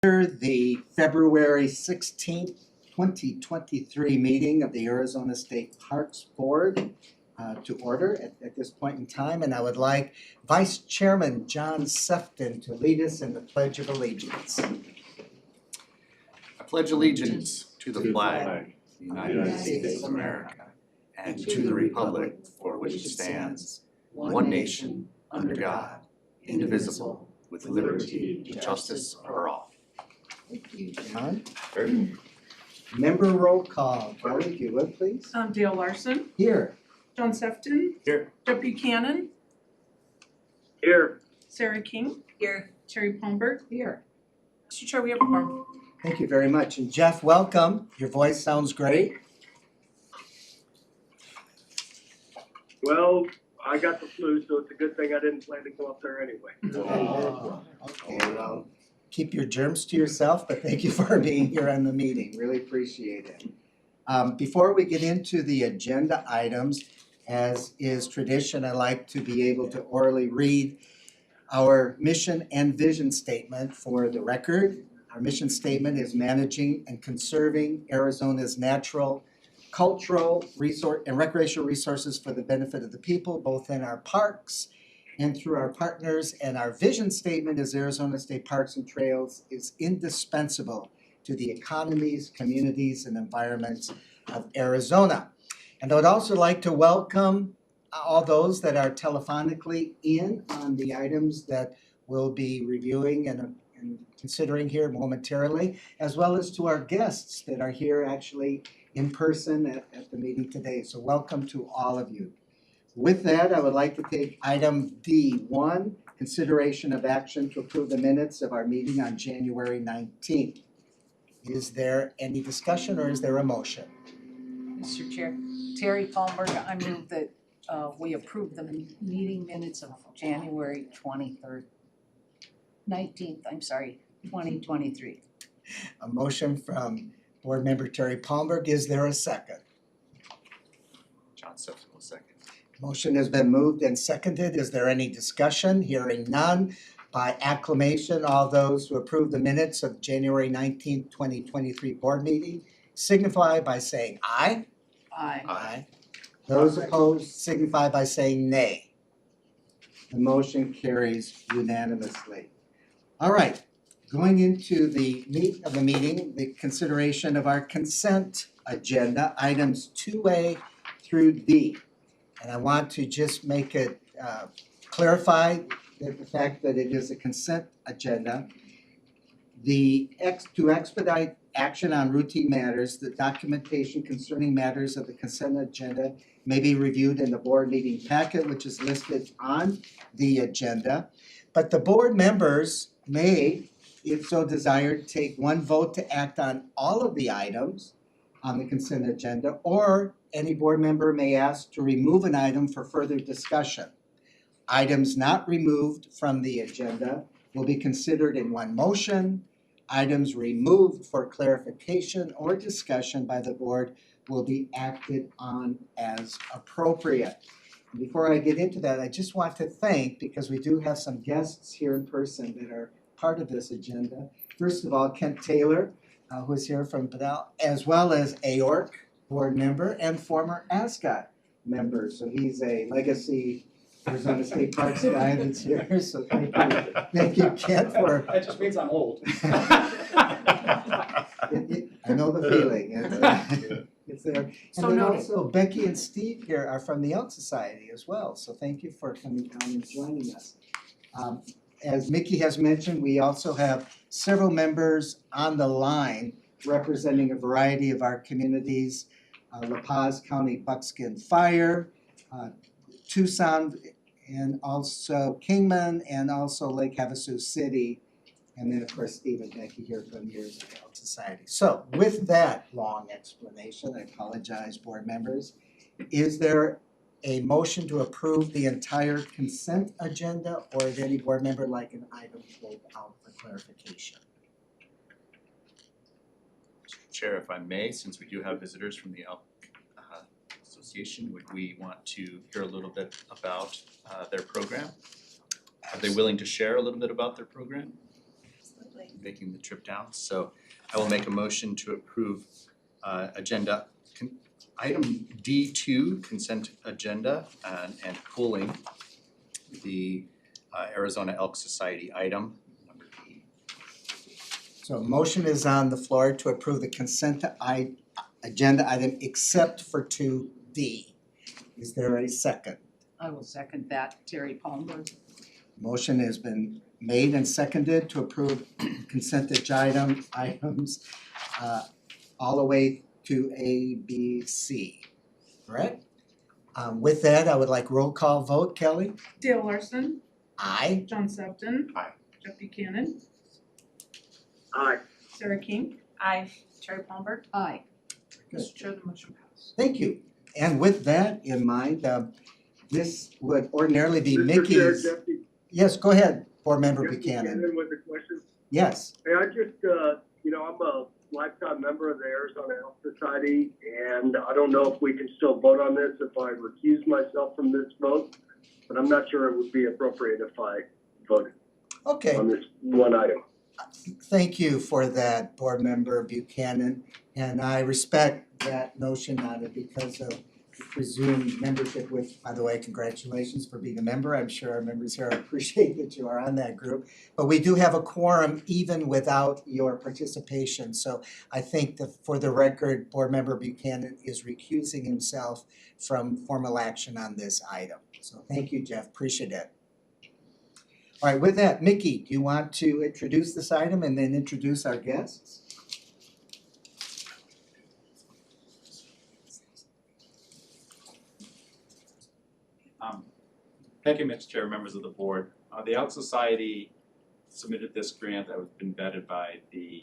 The February 16th, 2023 meeting of the Arizona State Parks Board to order at this point in time. And I would like Vice Chairman John Sefton to lead us in the Pledge of Allegiance. I pledge allegiance to the flag of the United States of America and to the republic for which it stands, one nation, under God, indivisible, with liberty and justice for all. Thank you, John. Member roll call. Kelly, if you would, please. Dale Larson, Here. John Sefton. Here. Jeff Buchanan, Here. Sarah King, Here. Terry Palmberg. Here. Mr. Chair, we have a quorum. Thank you very much. And Jeff, welcome. Your voice sounds great. Well, I got the flu, so it's a good thing I didn't plan to go up there anyway. Okay, well, keep your germs to yourself, but thank you for being here on the meeting. Really appreciate it. Before we get into the agenda items, as is tradition, I like to be able to orally read our mission and vision statement for the record. Our mission statement is managing and conserving Arizona's natural, cultural, resource, and recreational resources for the benefit of the people, both in our parks and through our partners. And our vision statement is Arizona State Parks and Trails is indispensable to the economies, communities, and environments of Arizona. And I would also like to welcome all those that are telephonically in on the items that we'll be reviewing and considering here momentarily, as well as to our guests that are here actually in person at the meeting today. So welcome to all of you. With that, I would like to take item D1, consideration of action to approve the minutes of our meeting on January 19th. Is there any discussion or is there a motion? Mr. Chair, Terry Palmberg, I move that we approve the meeting minutes of January 19th, 2023. A motion from Board Member Terry Palmberg. Is there a second? John Sefton will second. Motion has been moved and seconded. Is there any discussion? Hearing none. By acclamation, all those who approve the minutes of January 19th, 2023 board meeting signify by saying aye. Aye. Aye. Those opposed signify by saying nay. The motion carries unanimously. All right, going into the meat of the meeting, the consideration of our consent agenda, items 2A through D. And I want to just make it clarify that the fact that it is a consent agenda. To expedite action on routine matters, the documentation concerning matters of the consent agenda may be reviewed in the board meeting packet, which is listed on the agenda. But the board members may, if so desired, take one vote to act on all of the items on the consent agenda, or any board member may ask to remove an item for further discussion. Items not removed from the agenda will be considered in one motion. Items removed for clarification or discussion by the board will be acted on as appropriate. Before I get into that, I just want to thank, because we do have some guests here in person that are part of this agenda. First of all, Kent Taylor, who is here from Bedell, as well as Aorc board member and former ASCOT member. So he's a legacy Arizona State Parks guy that's here. So thank you, Kent, for. That just means I'm old. I know the feeling. It's there. So And then noted. also Becky and Steve here are from the Elk Society as well. So thank you for coming down and joining us. As Mickey has mentioned, we also have several members on the line representing a variety of our communities. La Paz County Buckskin Fire, Tucson, and also Kingman, and also Lake Havasu City. And then, of course, Steve and Becky here from the Arizona Elk Society. So with that long explanation, I apologize, board members. Is there a motion to approve the entire consent agenda, or is any board member like an item pulled out for clarification? Chair, if I may, since we do have visitors from the Elk Association, would we want to hear a little bit about their program? Are they willing to share a little bit about their program? making the trip down. So I will make a motion to approve agenda item D2, consent agenda, and pulling the Arizona Elk Society item number D. So a motion is on the floor to approve the consent agenda item except for 2D. Is there a second? I will second that, Terry Palmer. Motion has been made and seconded to approve consent agenda items all the way to A, B, C, correct? With that, I would like roll call vote. Kelly? Dale Larson, Aye. John Septon. Aye. Jeff Buchanan, Aye. Sarah King. Aye. Terry Palmer. Aye. Mr. Chair, the motion passed. Thank you. And with that in mind, this would ordinarily be Mr. Chair, Mickey's. Deputy Yes, go ahead, Board Member Jeff Buchanan. with a question. Yes. Hey, I just, I'm a lifetime member of the Arizona Health Society, and I don't know if we can still vote on this if I recuse myself from this vote, but I'm not sure it would be appropriate if I voted Okay. on this one item. Thank you for that, Board Member Buchanan. And I respect that notion on it because of presumed membership with, by the way, congratulations for being a member. I'm sure our members here appreciate that you are on that group. But we do have a quorum even without your participation. So I think that for the record, Board Member Buchanan is recusing himself from formal action on this item. So thank you, Jeff, appreciate it. All right, with that, Mickey, do you want to introduce this item and then introduce our guests? Thank you, Mr. Chair, members of the board. The Elk Society submitted this grant that has been vetted by the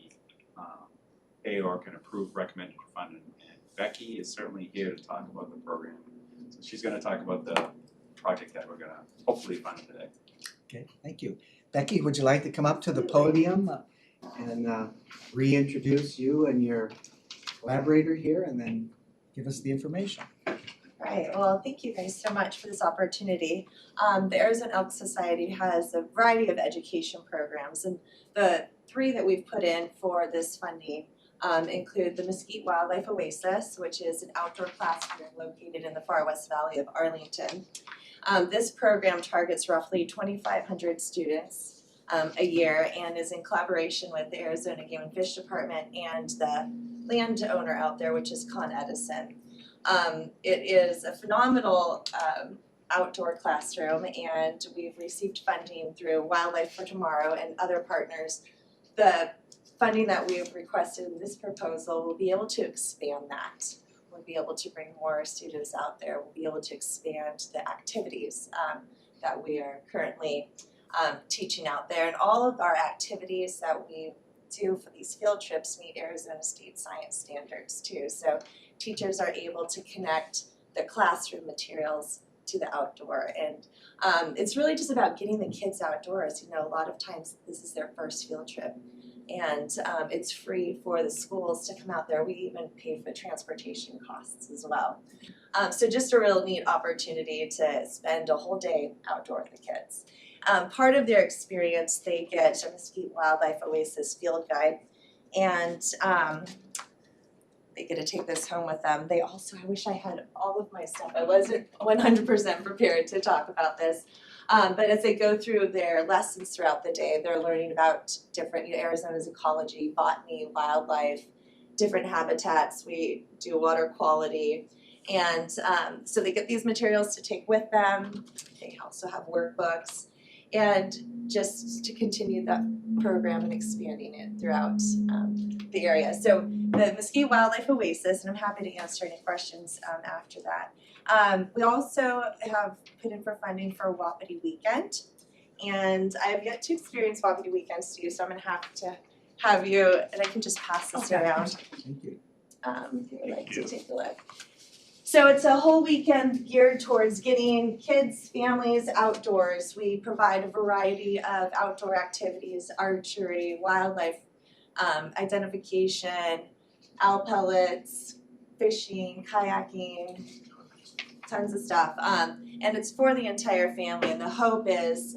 AORC and approved, recommended for funding. And Becky is certainly here to talk about the program. So she's gonna talk about the project that we're gonna hopefully fund today. Okay, thank you. Becky, would you like to come up to the podium and reintroduce you and your collaborator here and then give us the information? Right, well, thank you guys so much for this opportunity. The Arizona Elk Society has a variety of education programs, and the three that we've put in for this funding include the Mesquite Wildlife Oasis, which is an outdoor classroom located in the far west valley of Arlington. This program targets roughly 2,500 students a year and is in collaboration with the Arizona Game and Fish Department and the landowner out there, which is Con Edison. It is a phenomenal outdoor classroom, and we've received funding through Wildlife for Tomorrow and other partners. The funding that we've requested in this proposal will be able to expand that. We'll be able to bring more students out there. We'll be able to expand the activities that we are currently teaching out there. And all of our activities that we do for these field trips meet Arizona State science standards too. So teachers are able to connect the classroom materials to the outdoor. And it's really just about getting the kids outdoors. You know, a lot of times this is their first field trip. And it's free for the schools to come out there. We even pay for transportation costs as well. So just a real neat opportunity to spend a whole day outdoor with the kids. Part of their experience, they get a Mesquite Wildlife Oasis field guide, and they get to take this home with them. They also, I wish I had all of my stuff. I wasn't 100% prepared to talk about this. But as they go through their lessons throughout the day, they're learning about different, Arizona's ecology, botany, wildlife, different habitats. We do water quality. And so they get these materials to take with them. They also have workbooks. And just to continue that program and expanding it throughout the area. So the Mesquite Wildlife Oasis, and I'm happy to answer any questions after that. We also have put in for funding for Wapiti Weekend, and I have yet to experience Wapiti Weekend, Stu, so I'm gonna have to have you, and I can just pass this around. Thank you. If you would like to take a look. So it's a whole weekend geared towards getting kids, families outdoors. We provide a variety of outdoor activities, archery, wildlife identification, owl pellets, fishing, kayaking, tons of stuff. And it's for the entire family, and the hope is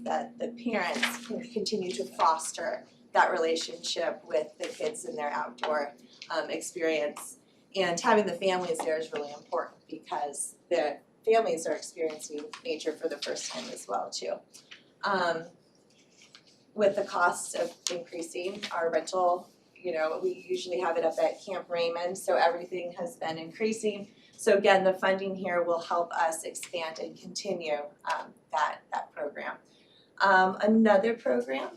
that the parents can continue to foster that relationship with the kids in their outdoor experience. And having the families there is really important because the families are experiencing nature for the first time as well too. With the cost of increasing our rental, we usually have it up at Camp Raymond, so everything has been increasing. So again, the funding here will help us expand and continue that program. Another program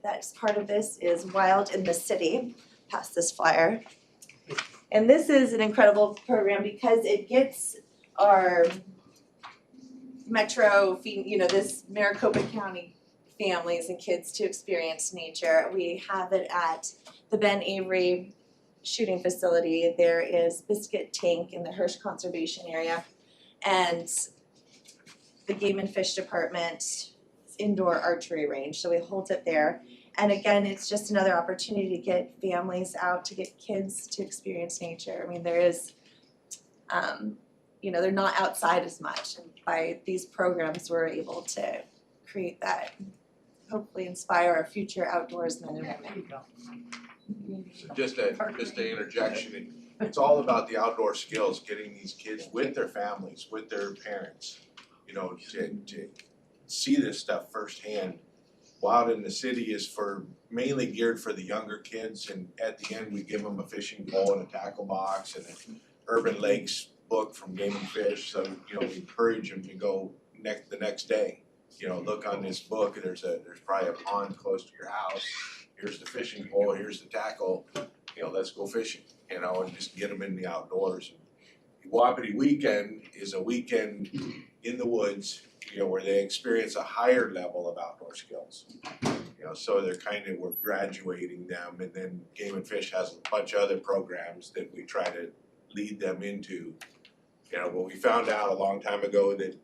that's part of this is Wild in the City. Pass this flyer. And this is an incredible program because it gets our this Maricopa County families and kids to experience nature. We have it at the Ben Avery shooting facility. There is Biscuit Tank in the Hirsch Conservation Area, and the Game and Fish Department indoor archery range, so we hold it there. And again, it's just another opportunity to get families out, to get kids to experience nature. I mean, there is, they're not outside as much, and by these programs, we're able to create that, hopefully inspire our future outdoorsmen and women. So just an interjection, it's all about the outdoor skills, getting these kids with their families, with their parents, to see this stuff firsthand. Wild in the City is mainly geared for the younger kids, and at the end we give them a fishing pole and a tackle box and an Urban Lakes book from Game and Fish. So we encourage them to go the next day. Look on this book. There's probably a pond close to your house. Here's the fishing pole. Here's the tackle. Let's go fishing. And just get them in the outdoors. Wapiti Weekend is a weekend in the woods, where they experience a higher level of outdoor skills. So we're graduating them, and then Game and Fish has a bunch of other programs that we try to lead them into. But we found out a long time ago that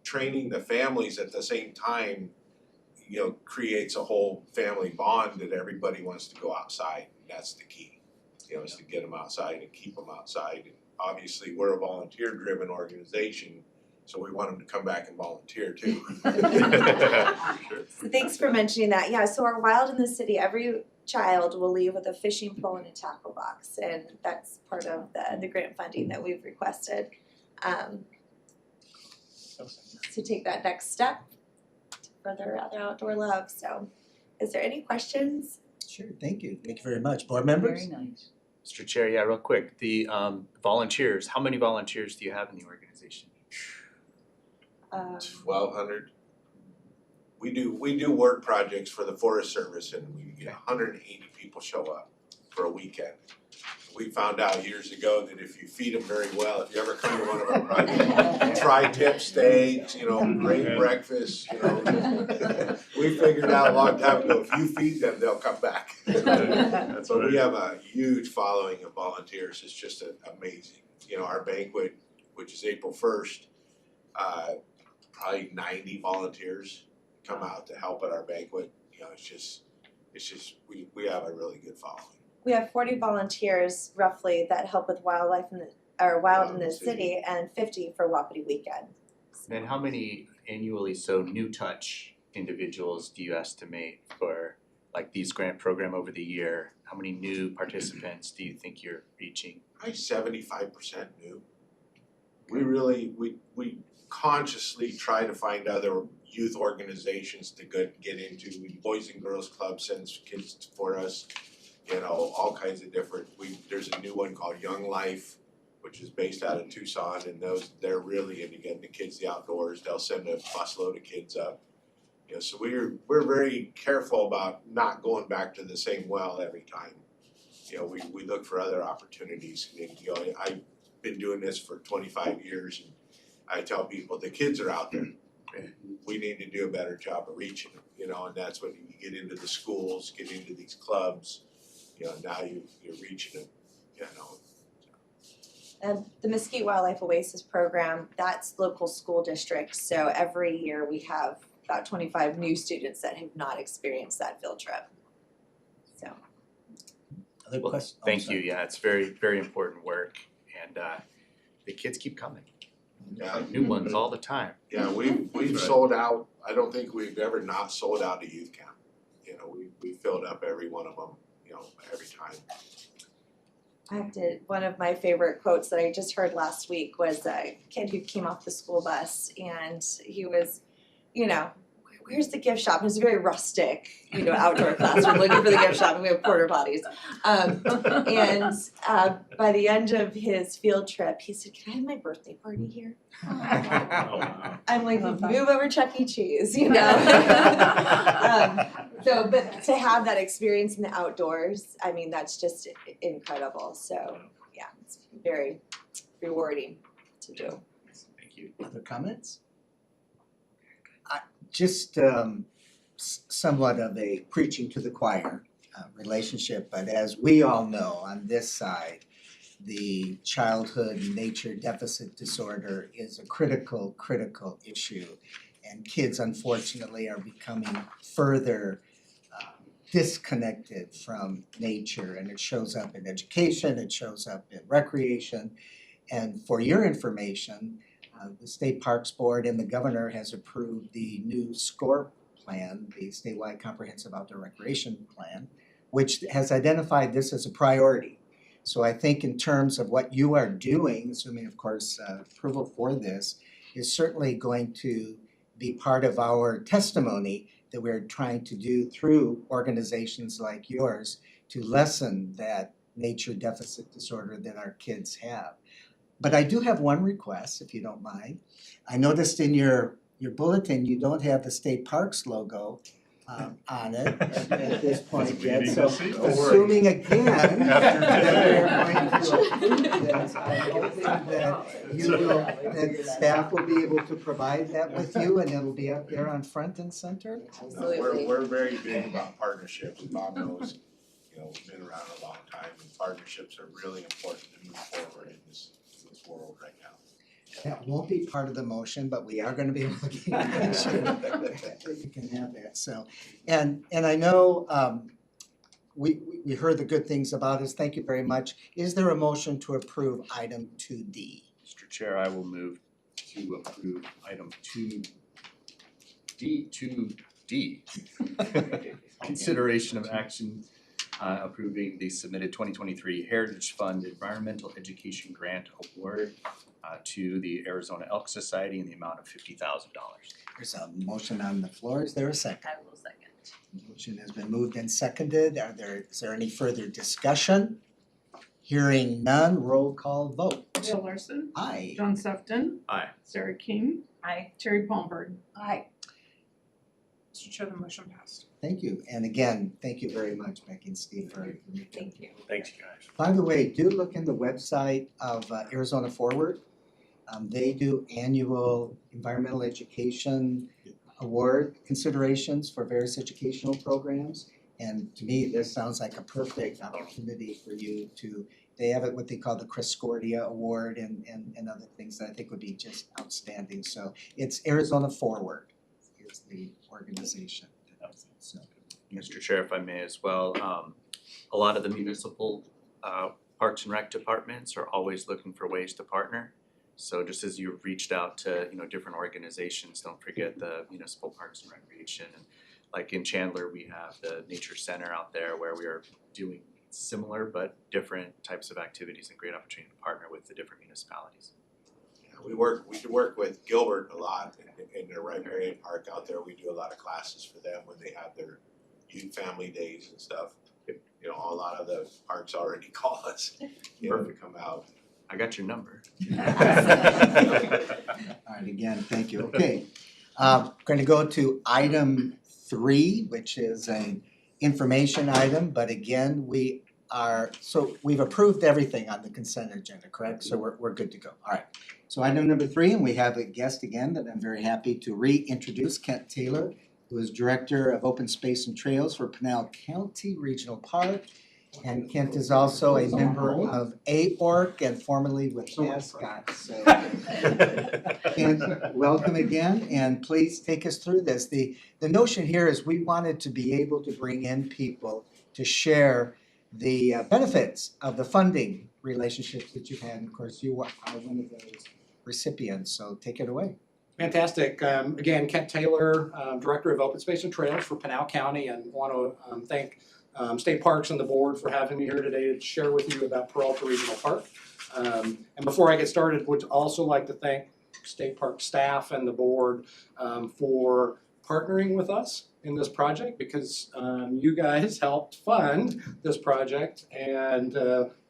training the families at the same time, creates a whole family bond that everybody wants to go outside. That's the key, is to get them outside and keep them outside. And obviously, we're a volunteer-driven organization, so we want them to come back and volunteer too. So thanks for mentioning that. Yeah, so our Wild in the City, every child will leave with a fishing pole and a tackle box, and that's part of the grant funding that we've requested. To take that next step to further their outdoor love. So is there any questions? Sure, thank you. Thank you very much. Board members? Very nice. Mr. Chair, yeah, real quick, the volunteers, how many volunteers do you have in the organization? 1,200. We do work projects for the Forest Service, and we get 180 people show up for a weekend. We found out years ago that if you feed them very well, if you ever come to one of our projects, tri-tip steaks, great breakfast, we figured out a long time ago, if you feed them, they'll come back. So we have a huge following of volunteers. It's just amazing. Our banquet, which is April 1st, probably 90 volunteers come out to help at our banquet. It's just we have a really good following. We have 40 volunteers roughly that help with wildlife Wild in the City, and 50 for Wapiti Weekend. And how many annually, New Touch individuals do you estimate for these grant program over the year? How many new participants do you think you're reaching? Probably 75% new. We consciously try to find other youth organizations to get into. Boys and Girls Club sends kids for us. All kinds of different. There's a new one called Young Life, which is based out of Tucson, and they're really into getting the kids the outdoors. They'll send a busload of kids up. So we're very careful about not going back to the same well every time. We look for other opportunities. I've been doing this for 25 years, and I tell people the kids are out there. We need to do a better job of reaching them. And that's when you get into the schools, get into these clubs. Now you're reaching them, And the Mesquite Wildlife Oasis program, that's local school districts. So every year we have about 25 new students that have not experienced that field trip. So. Other questions? Thank you. Yeah, it's very, very important work, and the kids keep coming. Yeah. New ones all the time. Yeah, we've sold out. I don't think we've ever not sold out a youth camp. you know, we filled up every one of them, you know, every time. One of my favorite quotes that I just heard last week was a kid who came off the school bus and he was, you know, where's the gift shop? It was a very rustic, you know, outdoor classroom looking for the gift shop, and we have porta potties. By the end of his field trip, he said, "Can I have my birthday party here?" I'm like, "Move over Chuck E. Cheese," you know. But to have that experience in the outdoors, I mean, that's just incredible. So yeah, it's very rewarding to do. Thank you. Other comments? Just somewhat of a preaching to the choir relationship, but as we all know on this side, the childhood nature deficit disorder is a critical issue. And kids unfortunately are becoming further disconnected from nature, and it shows up in education, it shows up in recreation. And for your information, the State Parks Board and the governor has approved the new SCORE plan, the statewide comprehensive outdoor recreation plan, which has identified this as a priority. So I think in terms of what you are doing, assuming of course approval for this, is certainly going to be part of our testimony that we're trying to do through organizations like yours to lessen that nature deficit disorder that our kids have. But I do have one request, if you don't mind. I noticed in your bulletin, you don't have the state parks logo on it at this point yet. So assuming again that we're going to approve this, I'm hoping that staff will be able to provide that with you, and it'll be up there on front and center. Absolutely. We're very big about partnerships. Bob knows, you know, we've been around a long time, and partnerships are really important to move forward in this world right now. That won't be part of the motion, but we are gonna be looking at make sure that you can have that, so. And I know we heard the good things about us, thank you very much. Is there a motion to approve item 2D? Mr. Chair, I will move to approve item 2D. Consideration of action approving the submitted 2023 Heritage Fund Environmental Education Grant Award to the Arizona Elk Society in the amount of $50,000. There's a motion on the floor, is there a second? I will second. Motion has been moved and seconded, is there any further discussion? Hearing none, roll call vote. Bill Larson, Aye. John Sefton, Aye. Sarah King, Aye. Terry Palmberg. Aye. Mr. Chair, the motion passed. Thank you, and again, thank you very much, Becky and Steve, for Thank you. Thanks, you guys. By the way, do look in the website of Arizona Forward. They do annual environmental education award considerations for various educational programs. And to me, this sounds like a perfect opportunity for you to, they have it what they call the Crescordia Award and other things that I think would be just outstanding. So it's Arizona Forward is the organization. So, Mr. Chair, if I may as well, a lot of the municipal parks and rec departments are always looking for ways to partner. So just as you've reached out to, you know, different organizations, don't forget the municipal parks and recreation. And like in Chandler, we have the Nature Center out there where we are doing similar but different types of activities, and great opportunity to partner with the different municipalities. Yeah, we work with Gilbert a lot in their recreation park out there. We do a lot of classes for them when they have their youth family days and stuff. You know, a lot of the parks already call us, you know, to come out. I got your number. all right, again, thank you. Okay, going to go to item 3, which is an information item, but again, we've approved everything on the consent agenda, correct? So we're good to go. All right. So item number 3, and we have a guest again that I'm very happy to reintroduce, Kent Taylor, who is Director of Open Space and Trails for Pinal County Regional Park. And Kent is also a member of AORC and formerly with NASCOT. So Kent, welcome again, and please take us through this. The notion here is we wanted to be able to bring in people to share the benefits of the funding relationships that you've had. And of course, you are one of those recipients, so take it away. Fantastic. Again, Kent Taylor, Director of Open Space and Trails for Pinal County, and want to thank State Parks and the board for having me here today to share with you about Peralta Regional Park. And before I get started, would also like to thank State Park staff and the board for partnering with us in this project, because you guys helped fund this project, and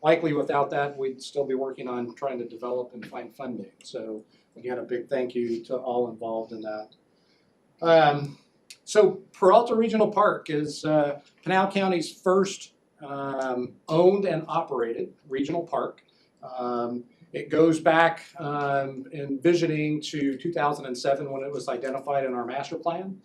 likely without that, we'd still be working on trying to develop and find funding. So again, a big thank you to all involved in that. So Peralta Regional Park is Pinal County's first owned and operated regional park. It goes back in visioning to 2007 when it was identified in our master plan.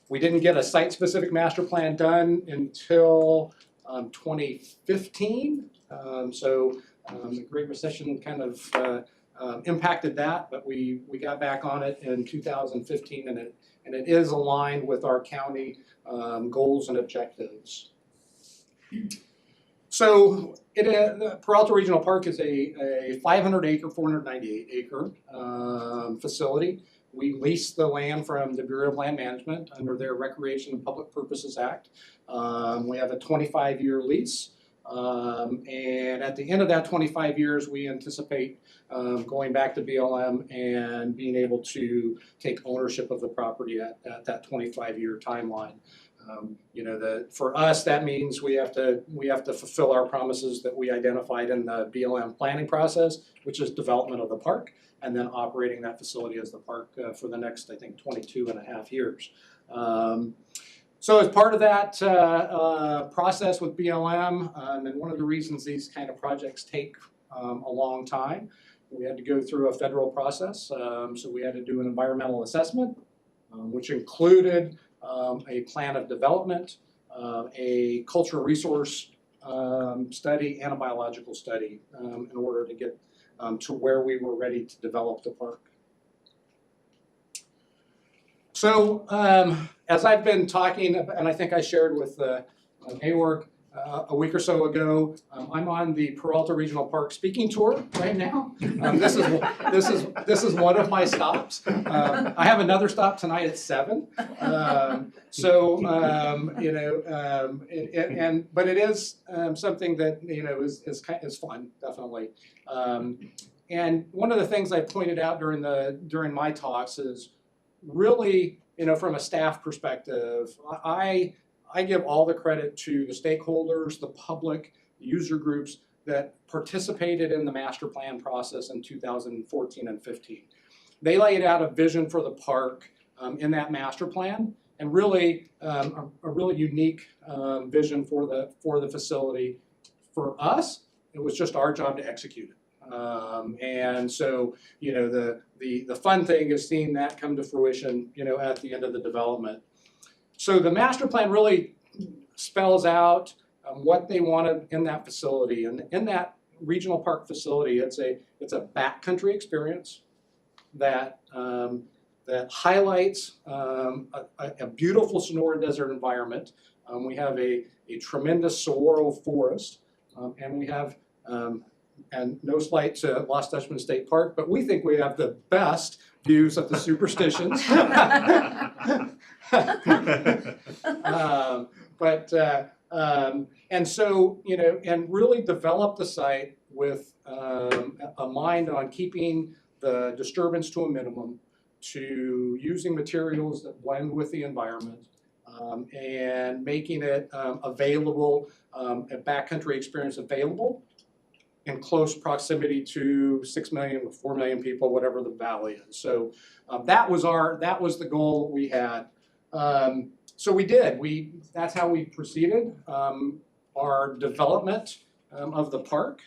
We didn't get a site-specific master plan done until 2015. The Great Recession kind of impacted that, but we got back on it in 2015, and it is aligned with our county goals and objectives. So the Peralta Regional Park is a 500-acre, 498-acre facility. We lease the land from the Bureau of Land Management under their Recreation and Public Purposes Act. We have a 25-year lease. And at the end of that 25 years, we anticipate going back to BLM and being able to take ownership of the property at that 25-year timeline. For us, that means we have to fulfill our promises that we identified in the BLM planning process, which is development of the park, and then operating that facility as the park for the next, I think, 22 and a half years. So as part of that process with BLM, and one of the reasons these kind of projects take a long time, we had to go through a federal process. So we had to do an environmental assessment, which included a plan of development, a cultural resource study, and a biological study in order to get to where we were ready to develop the park. So as I've been talking, and I think I shared with AWORK a week or so ago, I'm on the Peralta Regional Park speaking tour right now. This is one of my stops. I have another stop tonight at 7. But it is something that is fun, definitely. And one of the things I pointed out during my talks is really, from a staff perspective, I give all the credit to the stakeholders, the public, the user groups that participated in the master plan process in 2014 and 15. They laid out a vision for the park in that master plan, and really a really unique vision for the facility. For us, it was just our job to execute it. And so, the fun thing is seeing that come to fruition, at the end of the development. So the master plan really spells out what they wanted in that facility, and in that regional park facility, it's a backcountry experience that highlights a beautiful Sonora Desert environment. We have a tremendous saguaro forest, and we have and no slight to Lost Dutchman State Park, but we think we have the best views of the Superstitions. And so, and really develop the site with a mind on keeping the disturbance to a minimum, to using materials that blend with the environment, and making it available, a backcountry experience available in close proximity to 6 million or 4 million people, whatever the valley is. So that was the goal we had. So we did. That's how we proceeded. Our development of the park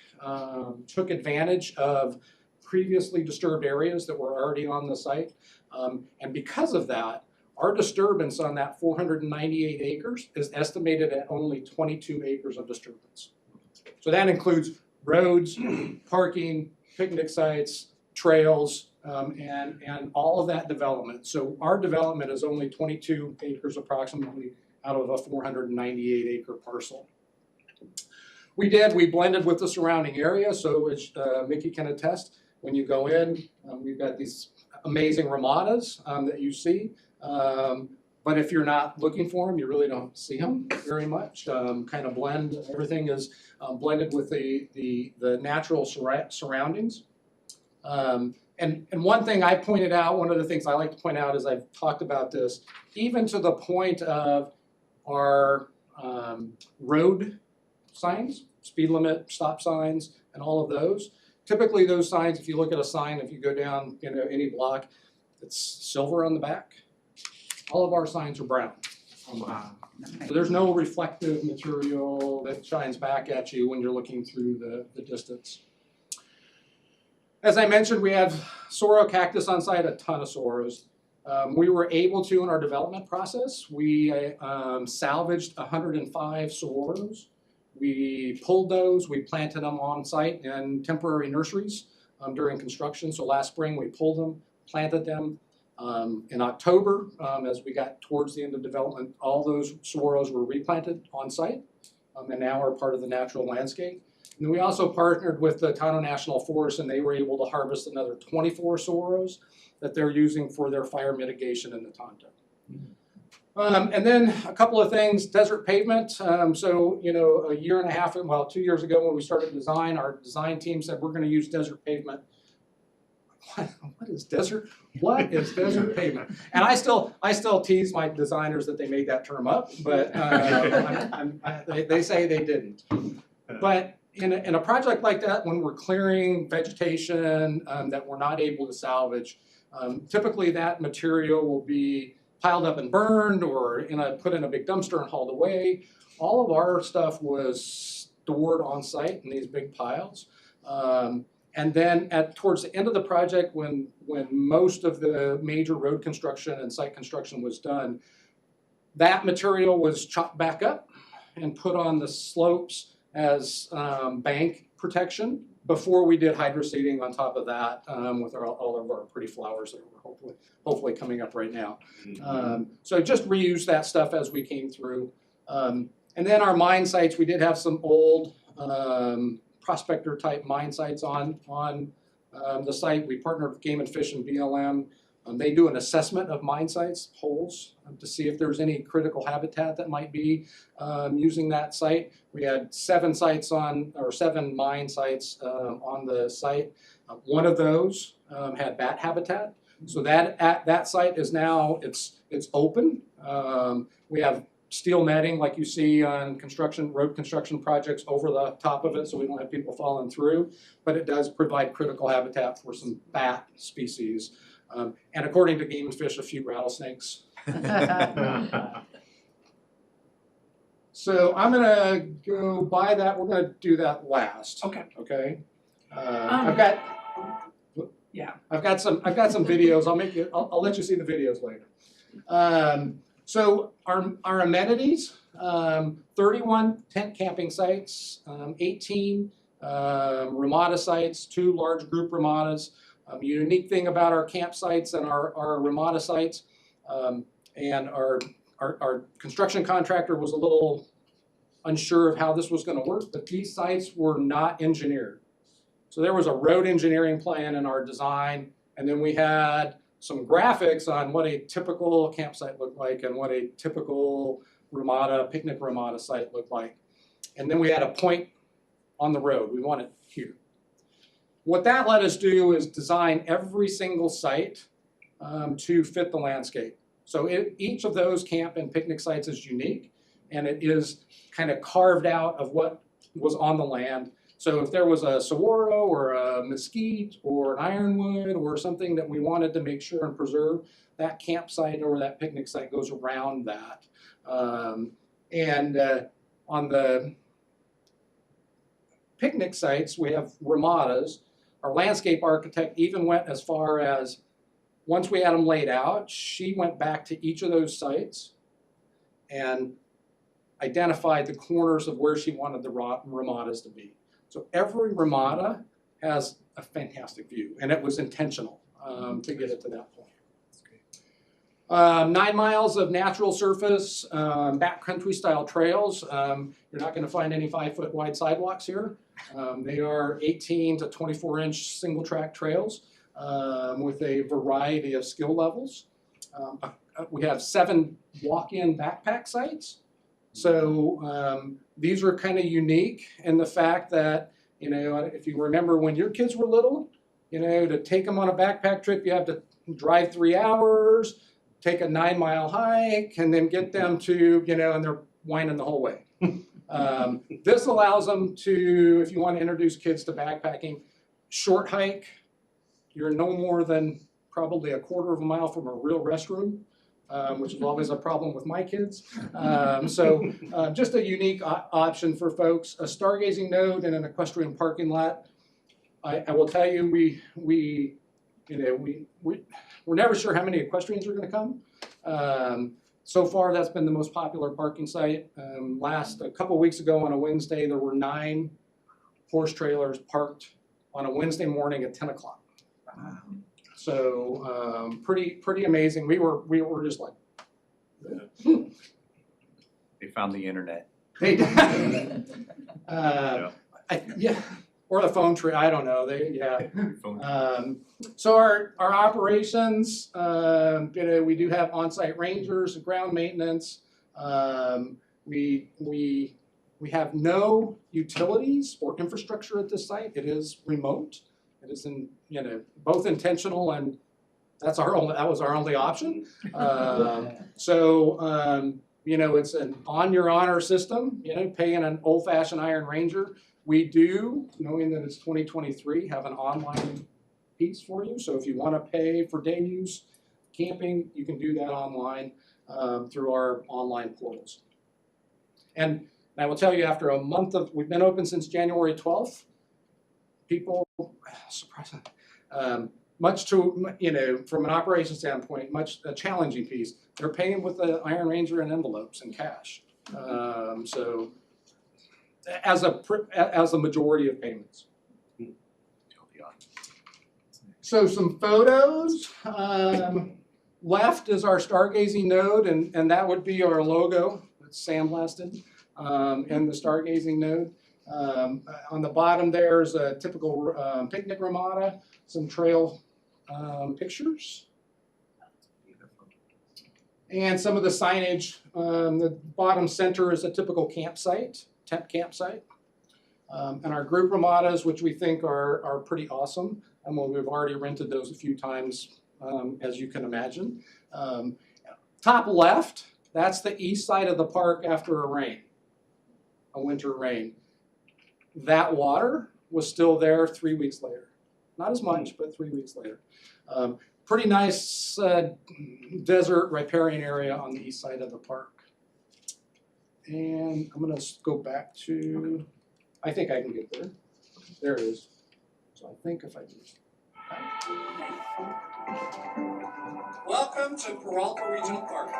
took advantage of previously disturbed areas that were already on the site. And because of that, our disturbance on that 498 acres is estimated at only 22 acres of disturbance. So that includes roads, parking, picnic sites, trails, and all of that development. So our development is only 22 acres approximately out of a 498 acre parcel. We blended with the surrounding area, so which Mickey can attest, when you go in, we've got these amazing ramadas that you see. But if you're not looking for them, you really don't see them very much. Kind of blend, everything is blended with the natural surroundings. And one thing I pointed out, one of the things I like to point out is I've talked about this, even to the point of our road signs, speed limit, stop signs, and all of those. Typically those signs, if you look at a sign, if you go down any block, it's silver on the back. All of our signs are brown on the back. So there's no reflective material that shines back at you when you're looking through the distance. As I mentioned, we have sorrel cactus on site, a ton of sorrows. We were able to, in our development process, we salvaged 105 sorrows. We pulled those, we planted them on site in temporary nurseries during construction. So last spring we pulled them, planted them. In October, as we got towards the end of development, all those sorrows were replanted on site and now are part of the natural landscape. And we also partnered with the Tonto National Forest, and they were able to harvest another 24 sorrows that they're using for their fire mitigation in the Tonto. And then a couple of things, desert pavement. So, a year and a half, 2 years ago when we started design, our design team said we're going to use desert pavement. What is desert pavement? And I still tease my designers that they made that term up, but they say they didn't. But in a project like that, when we're clearing vegetation that we're not able to salvage, typically that material will be piled up and burned or put in a big dumpster and hauled away. All of our stuff was stored on site in these big piles. And then towards the end of the project, when most of the major road construction and site construction was done, that material was chopped back up and put on the slopes as bank protection before we did hydroseeding on top of that with all of our pretty flowers that are hopefully coming up right now. So just reuse that stuff as we came through. And then our mine sites, we did have some old prospector type mine sites on the site. We partnered with Game and Fish and BLM. They do an assessment of mine sites, holes, to see if there's any critical habitat that might be using that site. We had 7 mine sites on the site. One of those had bat habitat. So that site is now, it's open. We have steel netting like you see on road construction projects over the top of it so we don't have people falling through, but it does provide critical habitat for some bat species. And according to Game and Fish, a few rattlesnakes. So I'm gonna go by that, we're gonna do that last. Okay. I've got some videos, I'll let you see the videos later. So our amenities, 31 tent camping sites, 18 Ramada sites, 2 large group Ramadas. Unique thing about our campsites and our Ramada sites, and our construction contractor was a little unsure of how this was going to work, but these sites were not engineered. So there was a road engineering plan in our design, and then we had some graphics on what a typical campsite looked like and what a typical picnic Ramada site looked like. And then we had a point on the road. We want it here. What that let us do is design every single site to fit the landscape. So each of those camp and picnic sites is unique, and it is kind of carved out of what was on the land. So if there was a saguaro or a mesquite or an ironwood or something that we wanted to make sure and preserve, that campsite or that picnic site goes around that. On the picnic sites, we have Ramadas. Our landscape architect even went as far as, once we had them laid out, she went back to each of those sites and identified the corners of where she wanted the Ramadas to be. So every Ramada has a fantastic view, and it was intentional to get it to that point. 9 miles of natural surface, backcountry style trails. You're not gonna find any 5-foot wide sidewalks here. They are 18 to 24-inch single track trails with a variety of skill levels. We have 7 walk-in backpack sites. So these are kind of unique in the fact that, you know, if you remember when your kids were little, you know, to take them on a backpack trip, you have to drive 3 hours, take a 9-mile hike, and then get them to, you know, and they're whining the whole way. This allows them to, if you want to introduce kids to backpacking, short hike, you're no more than probably a quarter of a mile from a real restroom, which is always a problem with my kids. So just a unique option for folks. A stargazing node and an equestrian parking lot. I will tell you, we're never sure how many equestrians are going to come. So far, that's been the most popular parking site. A couple weeks ago on a Wednesday, there were 9 horse trailers parked on a Wednesday morning at 10 o'clock. Wow. So pretty amazing. We were just like, They found the internet. they yeah, or the phone tree. I don't know. So our operations, you know, we do have on-site rangers, ground maintenance. We have no utilities or infrastructure at this site. It is remote. It is you know, both intentional and that was our only option. You know, it's an on your honor system, you know, paying an old-fashioned Iron Ranger. We do, knowing that it's 2023, have an online piece for you. So if you want to pay for day use camping, you can do that online through our online portals. And I will tell you, after a month we've been open since January 12th, people, surprising, much to, you know, from an operations standpoint, a challenging piece. They're paying with the Iron Ranger in envelopes and cash. So as a majority of payments. So some photos. Left is our stargazing node, and that would be our logo. It's sandblasted, and the stargazing node. On the bottom there's a typical picnic ramada, some trail pictures. And some of the signage. The bottom center is a typical campsite, tent campsite. And our group ramadas, which we think are pretty awesome. And we've already rented those a few times, as you can imagine. Top left, that's the east side of the park after a winter rain. That water was still there 3 weeks later. Not as much, but 3 weeks later. Pretty nice desert riparian area on the east side of the park. And I'm gonna go back to, I think I can get there. There it is. So I think if I just. Welcome to Peralta Regional Park.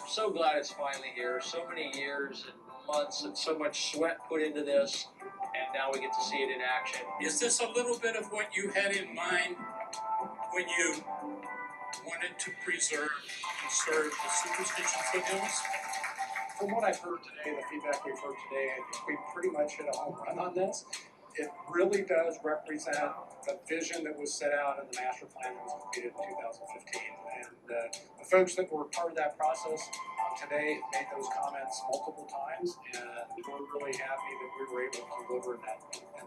So glad it's finally here. So many years and months and so much sweat put into this, and now we get to see it in action. Is this a little bit of what you had in mind when you wanted to preserve and serve the superstition foothills? From what I've heard today, the feedback we've heard today, I think we pretty much hit a home run on this. It really does represent the vision that was set out in the master plan that was completed in 2015. And the folks that were part of that process today made those comments multiple times, and we're really happy that we were able to deliver in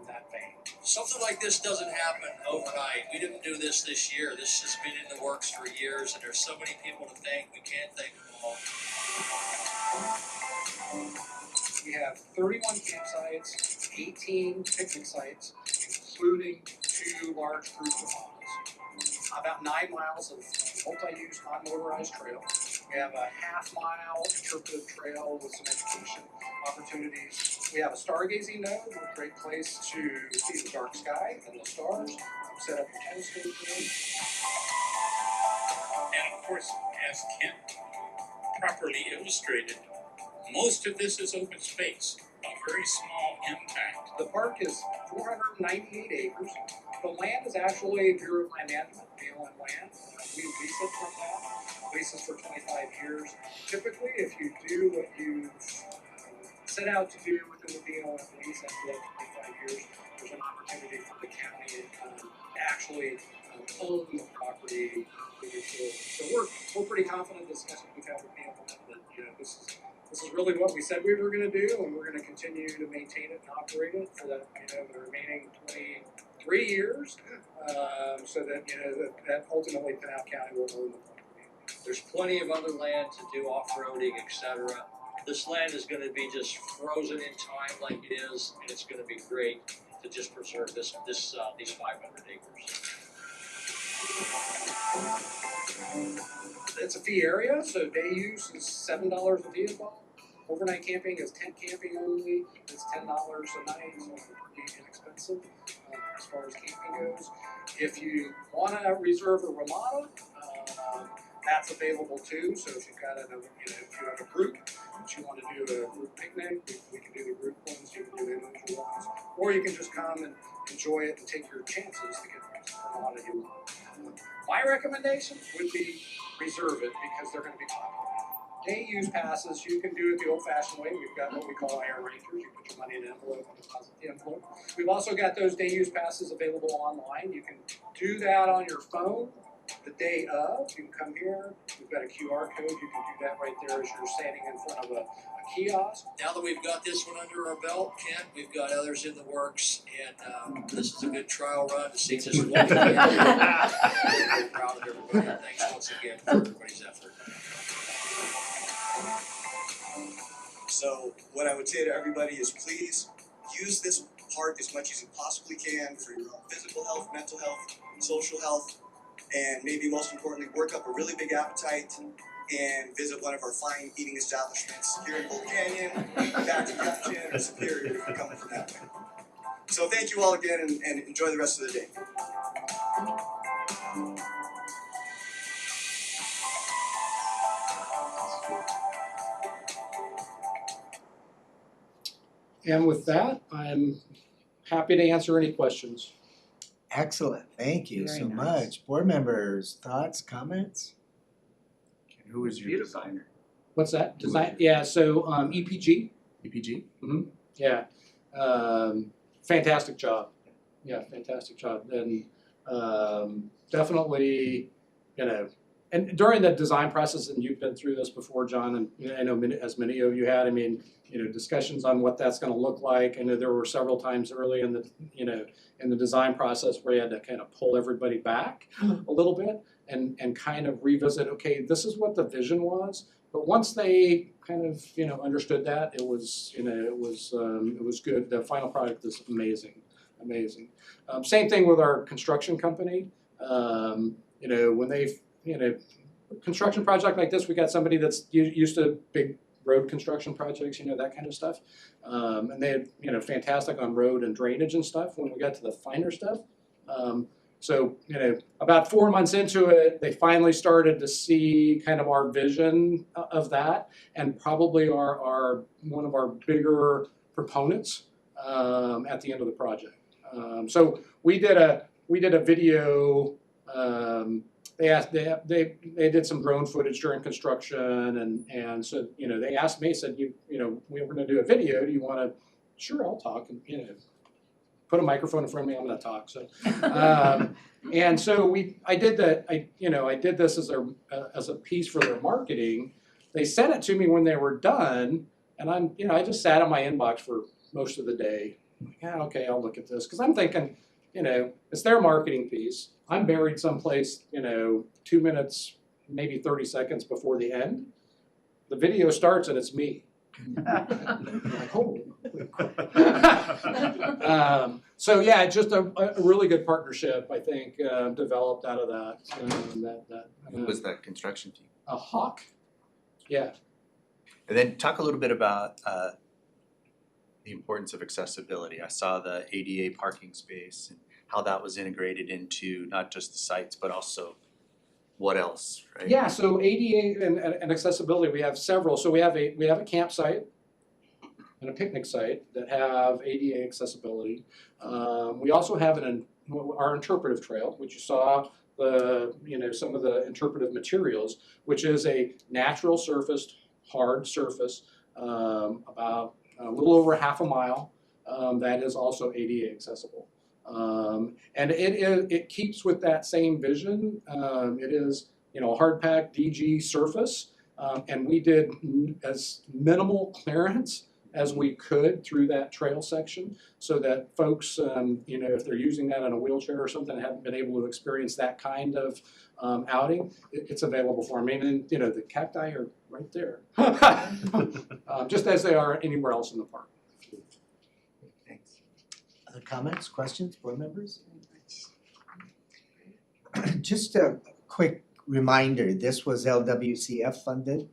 that vein. Something like this doesn't happen overnight. We didn't do this year. This has been in the works for years, and there's so many people to thank. We can't thank them all. We have 31 campsites, 18 picnic sites, including 2 large group ramadas. About 9 miles of multi-use non-motorized trail. We have a half-mile interpretive trail with some education opportunities. We have a stargazing node, a great place to see the dark sky and the stars. Set up your telescope there. And of course, as Kent properly illustrated, most of this is open space, a very small impact. The park is 498 acres. The land is actually Bureau of Land Management, BLM land. We lease it from them, leases for 25 years. Typically, if you do what you set out to do within the BLM lease after that 25 years, there's an opportunity for the county to actually own the property moving forward. So we're pretty confident in the discussion we've had with BLM that, you know, this is really what we said we were going to do, and we're going to continue to maintain it and operate it for the, you know, the remaining 23 years, so that, you know, that ultimately Pinal County will own the property. There's plenty of other land to do off-roading, etc. This land is gonna be just frozen in time like it is, and it's gonna be great to just preserve these 500 acres. It's a fee area, so day use is $7 a vehicle. Overnight camping is tent camping only. It's $10 a night, so it's pretty inexpensive as far as camping goes. If you want to reserve a Ramada, that's available too. So if you've got if you have a group that you want to do a group picnic, we can do the group ones. You can do the individual ones, or you can just come and enjoy it and take your chances to get the Ramada you want. My recommendation would be reserve it because they're going to be popular. Day use passes, you can do it the old-fashioned way. We've got what we call Iron Rangers. You put your money in an envelope and deposit the envelope. We've also got those day use passes available online. You can do that on your phone the day of. You can come here. We've got a QR code. You can do that right there as you're standing in front of a kiosk. Now that we've got this one under our belt, Kent, we've got others in the works, and this is a good trial run to see this work. We're very proud of everybody. Thanks once again for everybody's effort. So what I would say to everybody is please use this park as much as you possibly can for your own physical health, mental health, social health, and maybe most importantly, work up a really big appetite and visit one of our fine eating establishments here in Bull Canyon, back to Junction, or Superior if you're coming from that way. So thank you all again and enjoy the rest of the day. And with that, I'm happy to answer any questions. Excellent, thank you Very so nice. much. Board members, thoughts, comments? Who is your designer? What's that? Design? Yeah, so EPG. EPG? Yeah, fantastic job. Yeah, fantastic job. And definitely, you know, and during the design process, and you've been through this before, John, and I know as many of you had, I mean, you know, discussions on what that's going to look like. I know there were several times early in the, you know, in the design process where you had to kind of pull everybody back a little bit and kind of revisit, okay, this is what the vision was. But once they kind of, you know, understood that, it was, you know, it was good. The final product is amazing, amazing. Same thing with our construction company. You know, when they, you know, construction project like this, we got somebody that's used to big road construction projects, you know, that kind of stuff. And they had, you know, fantastic on road and drainage and stuff when we got to the finer stuff. So, you know, about 4 months into it, they finally started to see kind of our vision of that, and probably are one of our bigger proponents at the end of the project. So we did a video. They did some drone footage during construction, and so, you know, they asked me, said, you know, we were going to do a video. Do you want to? Sure, I'll talk. And, you know, put a microphone in front of me, I'm going to talk. So, and so I did this as a piece for their marketing. They sent it to me when they were done, and I just sat in my inbox for most of the day. Yeah, okay, I'll look at this, because I'm thinking, you know, it's their marketing piece. I'm buried someplace, you know, 2 minutes, maybe 30 seconds before the end. The video starts and it's me. Like, holy. So yeah, just a really good partnership, I think, developed out of that. Who was that construction team? A Hawk. Yeah. And then talk a little bit about the importance of accessibility. I saw the ADA parking space and how that was integrated into not just the sites, but also what else, right? Yeah, so ADA and accessibility, we have several. So we have a campsite and a picnic site that have ADA accessibility. We also have an our interpretive trail, which you saw some of the interpretive materials, which is a natural surfaced, hard surface, about a little over half a mile, that is also ADA accessible. And it keeps with that same vision. It is, a hard packed DG surface, and we did as minimal clearance as we could through that trail section, so that folks, if they're using that in a wheelchair or something, haven't been able to experience that kind of outing, it's available for them. I mean, the cacti are right there, just as they are anywhere else in the park. Thanks. Other comments, questions, board members? Just a quick reminder, this was LWCF funded,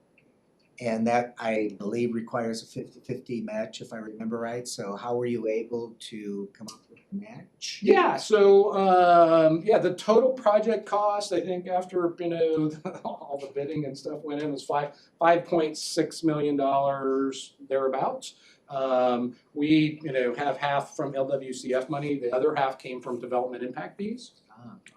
and that I believe requires a 50-50 match, if I remember right. So how were you able to come up with a match? Yeah, so the total project cost, I think after all the bidding and stuff went in, was $5.6 million thereabouts. We have half from LWCF money, the other half came from development impact fees.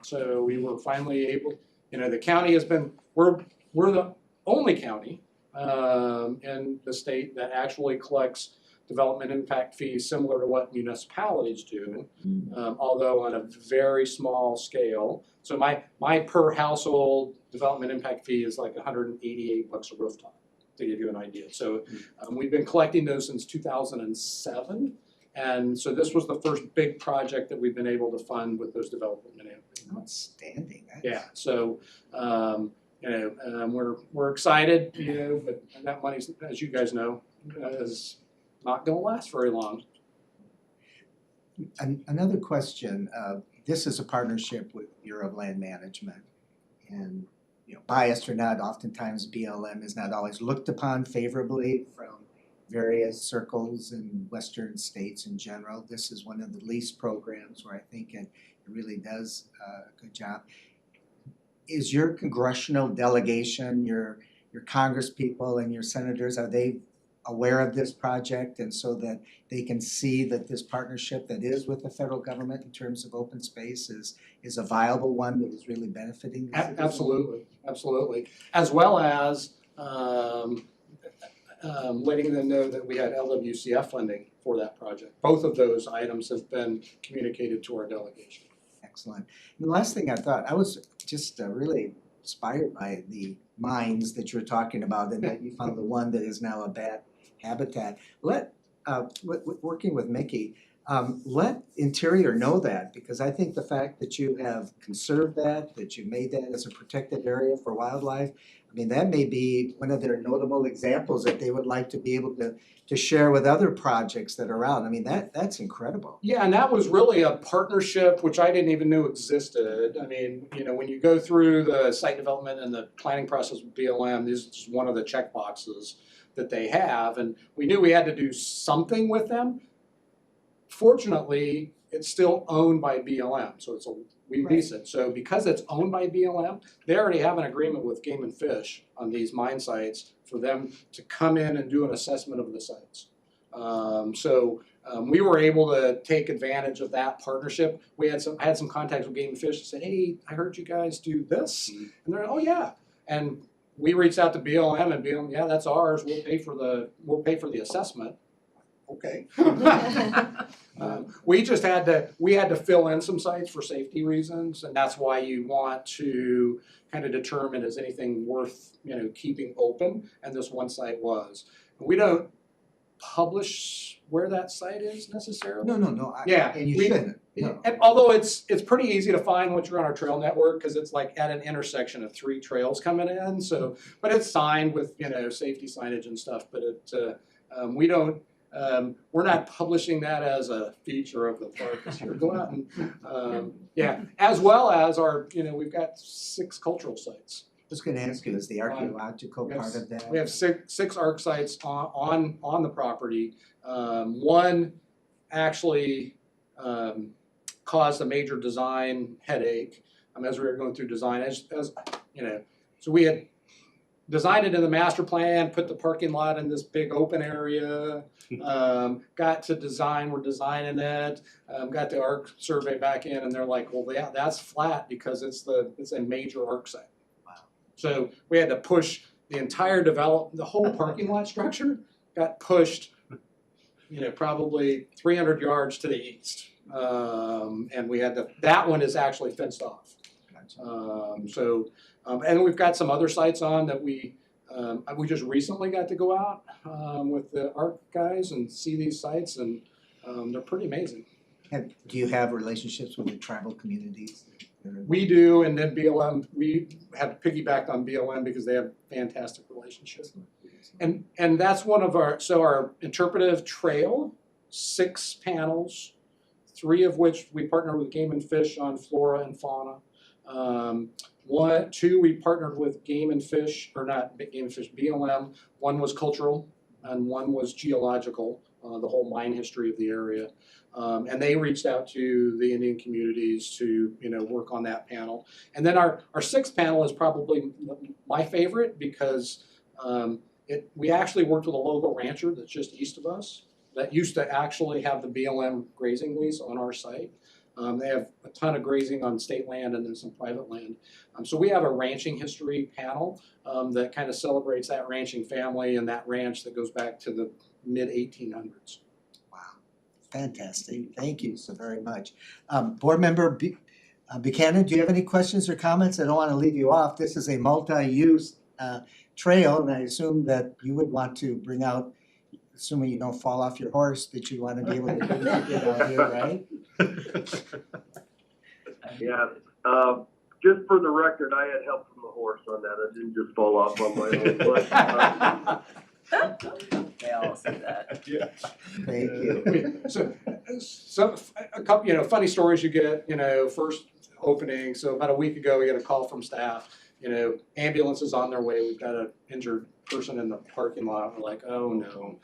So we were finally able, the county has been, we're the only county in the state that actually collects development impact fees similar to what municipalities do, although on a very small scale. So my per household development impact fee is like $188 a rooftop, to give you an idea. So we've been collecting those since 2007. And so this was the first big project that we've been able to fund with those development impact fees. Outstanding. Yeah, so we're excited, but that money's, as you guys know, is not going to last very long. Another question, this is a partnership with Bureau of Land Management, and biased or not, oftentimes BLM is not always looked upon favorably from various circles in western states in general. This is one of the least programs where I think it really does a good job. Is your congressional delegation, your Congress people and your senators, are they aware of this project, and so that they can see that this partnership that is with the federal government in terms of open space is a viable one that is really benefiting the citizens? Absolutely. As well as letting them know that we had LWCF funding for that project. Both of those items have been communicated to our delegation. Excellent. And the last thing I thought, I was just really inspired by the mines that you're talking about, and that you found the one that is now a bat habitat. Working with Mickey, let Interior know that, because I think the fact that you have conserved that you made that as a protected area for wildlife, I mean, that may be one of their notable examples that they would like to be able to share with other projects that are out. I mean, that's incredible. Yeah, and that was really a partnership which I didn't even know existed. I mean, when you go through the site development and the planning process with BLM, this is one of the check boxes that they have, and we knew we had to do something with them. Fortunately, it's still owned by BLM, so we lease it. So because it's owned by BLM, they already have an agreement with Game and Fish on these mine sites for them to come in and do an assessment of the sites. We were able to take advantage of that partnership. I had some contacts with Game and Fish and said, "Hey, I heard you guys do this," and they're like, "Oh yeah," and we reached out to BLM, and BLM, "Yeah, that's ours. We'll pay for the assessment." Okay. We had to fill in some sites for safety reasons, and that's why you want to kind of determine, is anything worth keeping open, and this one site was. We don't publish where that site is necessarily. No. And you shouldn't. No. And although it's pretty easy to find once you're on our trail network, because it's like at an intersection of 3 trails coming in. So, but it's signed with safety signage and stuff. But we don't. We're not publishing that as a feature of the park. Here, go out and as well as our we've got 6 cultural sites. I was going to ask you, is the archaeological part of that? We have six ARC sites on the property. One actually caused a major design headache as we were going through design. So we had designed it in the master plan, put the parking lot in this big open area. Got to design, we're designing it, got the ARC survey back in, and they're like, well, yeah, that's flat because it's a major ARC site. Wow. So we had to push the entire the whole parking lot structure got pushed, probably 300 yards to the east. And we had that one is actually fenced off. And we've got some other sites on that we just recently got to go out with the ARC guys and see these sites, and they're pretty amazing. And do you have relationships with the tribal communities? We do, and then BLM, we have piggybacked on BLM because they have fantastic relationships. And that's one of our interpretive trail, 6 panels, 3 of which we partner with Game and Fish on flora and fauna. 2, we partnered with Game and Fish, or not Game and Fish, BLM. 1 was cultural and 1 was geological, the whole mine history of the area. And they reached out to the Indian communities to, work on that panel. And then our 6th panel is probably my favorite because we actually worked with a local rancher that's just east of us that used to actually have the BLM grazing lease on our site. They have a ton of grazing on state land and then some private land. So we have a ranching history panel that kind of celebrates that ranching family and that ranch that goes back to the mid-1800s. Wow, fantastic. Thank you so very much. Board Member Buchanan, do you have any questions or comments? I don't want to leave you off. This is a multi-use trail, and I assume that you would want to bring out, assuming you don't fall off your horse, that you want to be able to get out here, right? Yeah, just for the record, I had help from the horse on that. I didn't just fall off on my own. They all say that. Yeah. Thank you. So a couple, funny stories you get, first opening. So about a week ago, we got a call from staff. Ambulance is on their way. We've got an injured person in the parking lot. We're like, oh no.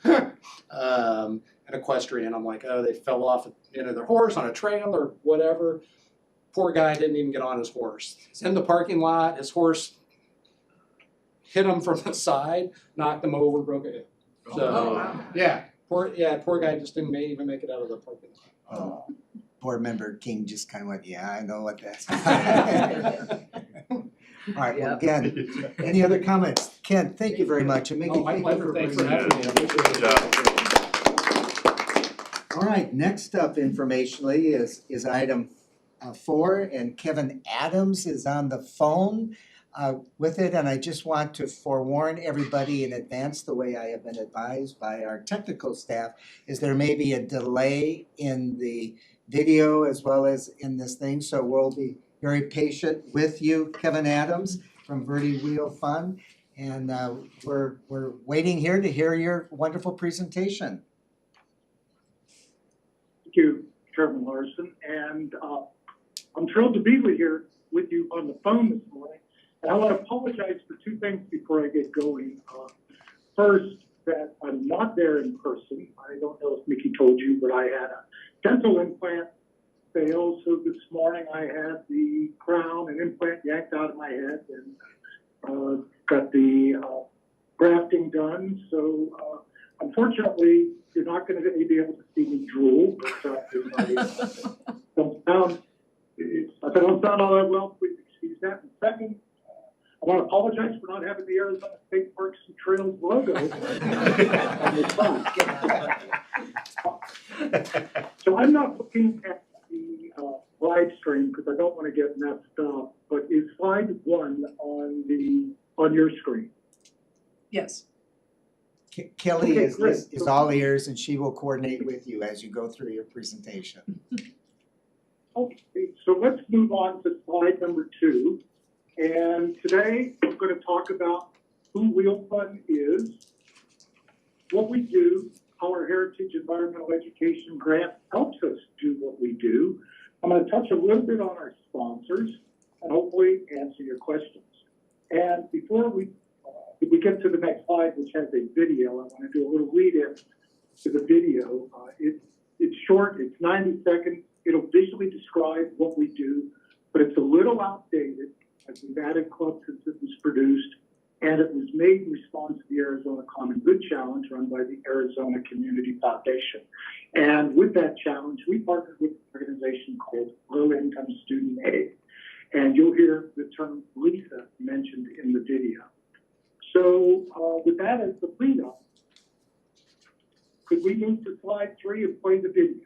An equestrian. I'm like, oh, they fell off, their horse on a trail or whatever. Poor guy didn't even get on his horse. He's in the parking lot. His horse hit him from the side, knocked him over, broke a hip. So, Oh, wow. poor guy just didn't even make it out of the parking lot. Board Member King just kind of went, yeah, I know what that's. All right, well, again, any other comments? Ken, thank you very much. And Mickey, My thank you pleasure. for Thanks for bringing having me. I appreciate it. Good job. All right, next up informationally is item 4, and Kevin Adams is on the phone with it, and I just want to forewarn everybody in advance, the way I have been advised by our technical staff, is there may be a delay in the video as well as in this thing, so we'll be very patient with you, Kevin Adams from Verde Wheel Fund, and we're waiting here to hear your wonderful presentation. Thank you, Chairman Larson, and I'm thrilled to be with you on the phone this morning. And I want to apologize for 2 things before I get going. First, that I'm not there in person. I don't know if Mickey told you, but I had a dental implant fail. So this morning I had the crown and implant yanked out of my head and got the grafting done. So unfortunately, you're not going to be able to see me drool. But if I don't sound all that well, please excuse that. And second, I want to apologize for not having the Arizona State Parks and Trails logo on the phone. So I'm not looking at the live stream because I don't want to get messed up, but is slide 1 on your screen? Yes. Kelly Okay, is great. all ears, and she will coordinate with you as you go through your presentation. Okay, so let's move on to slide number 2. And today I'm going to talk about who Wheel Fund is, what we do, how our Heritage Environmental Education Grant helps us do what we do. I'm going to touch a little bit on our sponsors and hopefully answer your questions. And before we get to the next slide, which has a video, I want to do a little lead-in to the video. It's short, it's 90 seconds. It'll visually describe what we do, but it's a little outdated as we've added clubs since it was produced. And it was made in response to the Arizona Common Good Challenge run by the Arizona Community Foundation. And with that challenge, we partnered with an organization called Low Income Student Aid. And you'll hear the term LISA mentioned in the video. So with that as the lead up, could we move to slide 3 and play the video?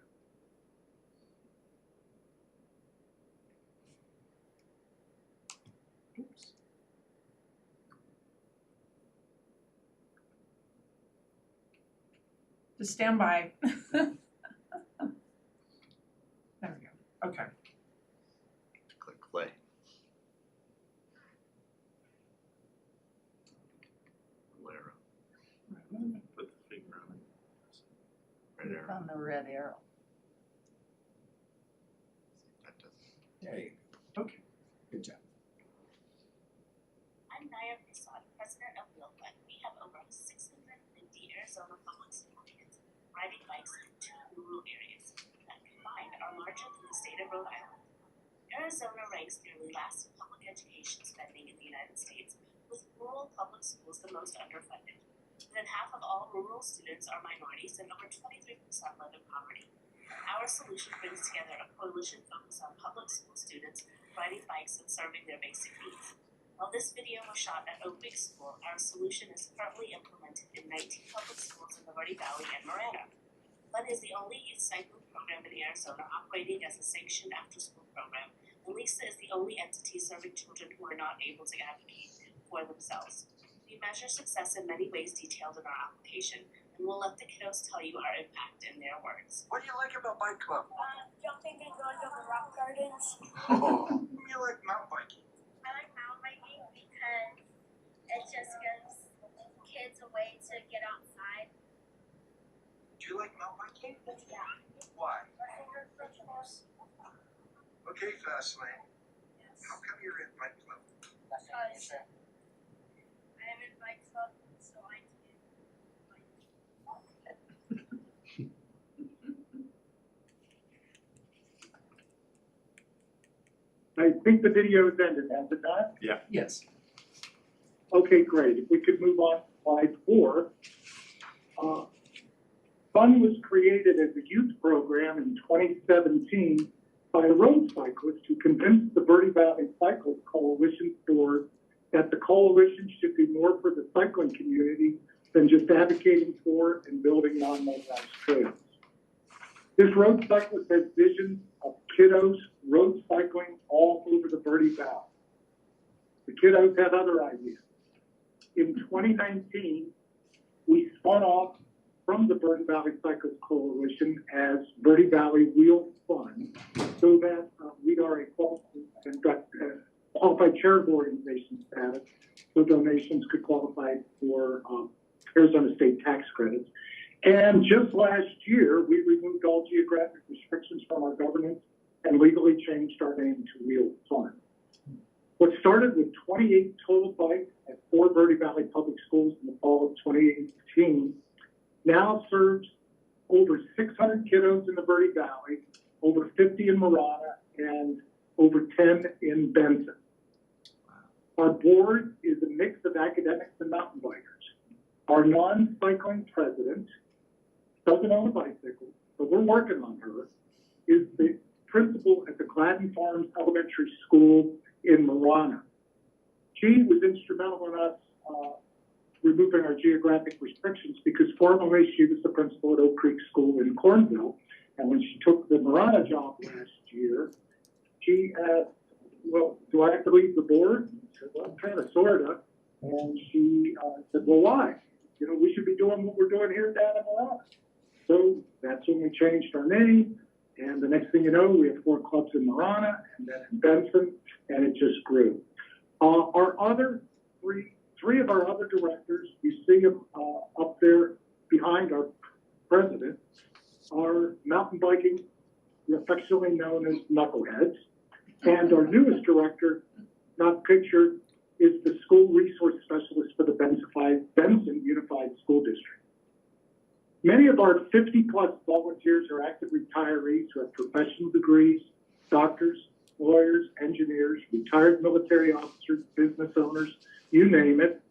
Just stand by. There we go. Okay. Click play. Valero. Put the finger on it. Right Click arrow. on the red arrow. That doesn't. There you go. Okay, good job. I'm Naya Prasad, president of Wheel Fund. We have over 650 Arizona public school kids riding bikes in 2 rural areas that combined are larger than the state of Rhode Island. Arizona ranks nearly last in public education spending in the United States, with rural public schools the most underfunded. More than half of all rural students are minorities and over 23% live in poverty. Our solution brings together a coalition focused on public school students riding bikes and serving their basic needs. While this video was shot at Oak Creek School, our solution is currently implemented in 19 public schools in the Verde Valley and Marana. FUN is the only youth cycling program in Arizona operating as a sanctioned after-school program, and LISA is the only entity serving children who are not able to advocate for themselves. We measure success in many ways detailed in our application, and we'll let the kiddos tell you our impact in their words. What do you like about Bike Club? Jumping and going over rock gardens. Oh, you like mountain biking? I like mountain biking because it just gives kids a way to get outside. Do you like mountain biking? Yeah. Why? Okay, Fastlane. How come you're in Bike Club? Because I'm in bike club, so I I think the video has ended, has it not? Yes. Okay, great. If we could move on to slide 4. FUN was created as a youth program in 2017 by road cyclists who convinced the Verde Valley Cyclist Coalition that the coalition should do more for the cycling community than just advocating for and building non-motorized trails. This road cyclist has visions of kiddos road cycling all over the Verde Valley. The kiddos have other ideas. In 2019, we spun off from the Verde Valley Cyclist Coalition as Verde Valley Wheel Fund, so that we are a qualified charitable organization status, so donations could qualify for Arizona state tax credits. And just last year, we removed all geographic restrictions from our governance and legally changed our name to Wheel Fund. What started with 28 total bikes at 4 Verde Valley public schools in the fall of 2018 now serves over 600 kiddos in the Verde Valley, over 50 in Marana, and over 10 in Benson. Our board is a mix of academics and mountain bikers. Our non-cycling president doesn't own a bicycle, but we're working on her, is the principal at the Gladden Farms Elementary School in Marana. She was instrumental in us removing our geographic restrictions because formerly she was the principal at Oak Creek School in Cornville. And when she took the Marana job last year, she asked, well, do I have to leave the board? I said, well, kind of, sort of. And she said, well, why? You know, we should be doing what we're doing here down in Marana. So that's when we changed our name. And the next thing you know, we have 4 clubs in Marana and then in Benson, and it just grew. Our other three of our other directors, you see them up there behind our president, are mountain biking, affectionately known as knuckleheads. And our newest director, not pictured, is the school resource specialist for the Benson Unified School District. Many of our 50-plus volunteers are active retirees who have professional degrees, doctors, lawyers, engineers, retired military officers, business owners, you name it.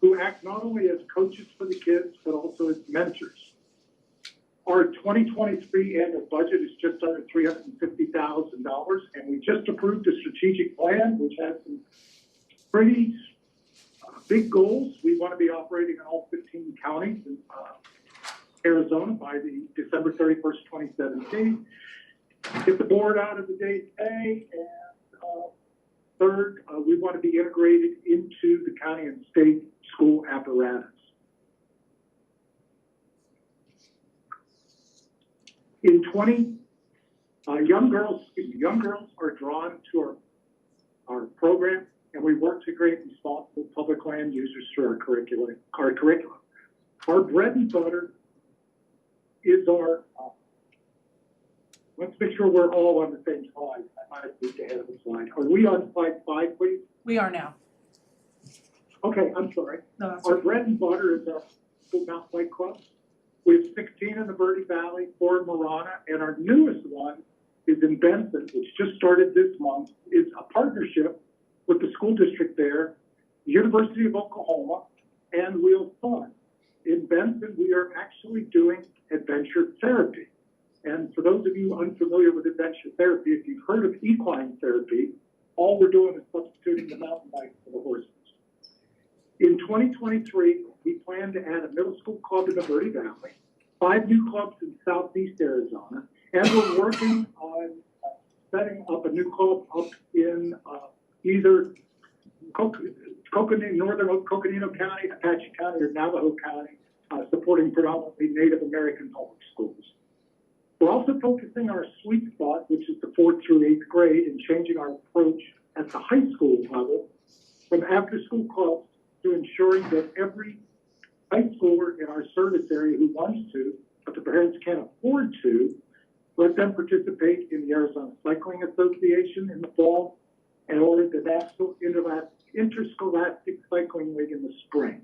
who act not only as coaches for the kids, but also as mentors. Our 2023 annual budget is just under $350,000, and we just approved a strategic plan, which has some pretty big goals. We want to be operating in all 15 counties in Arizona by the December 31st, 2017. Get the board out of the day's pay, and third, we want to be integrated into the county and state school apparatus. In young girls are drawn to our program, and we work to create responsible public land users through our curriculum. Our bread and butter is our, let's make sure we're all on the same slide. I might have moved ahead of the slide. Are we on slide 5, please? We are now. Okay, I'm sorry. No, that's Our okay. bread and butter is our School Mountain Bike Club. We have 16 in the Verde Valley, 4 in Marana, and our newest one is in Benson, which just started this month. It's a partnership with the school district there, the University of Oklahoma, and Wheel Fun. In Benson, we are actually doing adventure therapy. And for those of you unfamiliar with adventure therapy, if you've heard of equine therapy, all we're doing is substituting the mountain bike for the horses. In 2023, we plan to add a middle school club in the Verde Valley, 5 new clubs in southeast Arizona, and we're working on setting up a new club up in either northern Coconino County, Apache County, or Navajo County, supporting predominantly Native American public schools. We're also focusing our sweet spot, which is the 4th through 8th grade, and changing our approach at the high school level from after-school clubs to ensuring that every high schooler in our service area who wants to, but the parents can't afford to, let them participate in the Arizona Cycling Association in the fall and or the National Interscholastic Cycling League in the spring.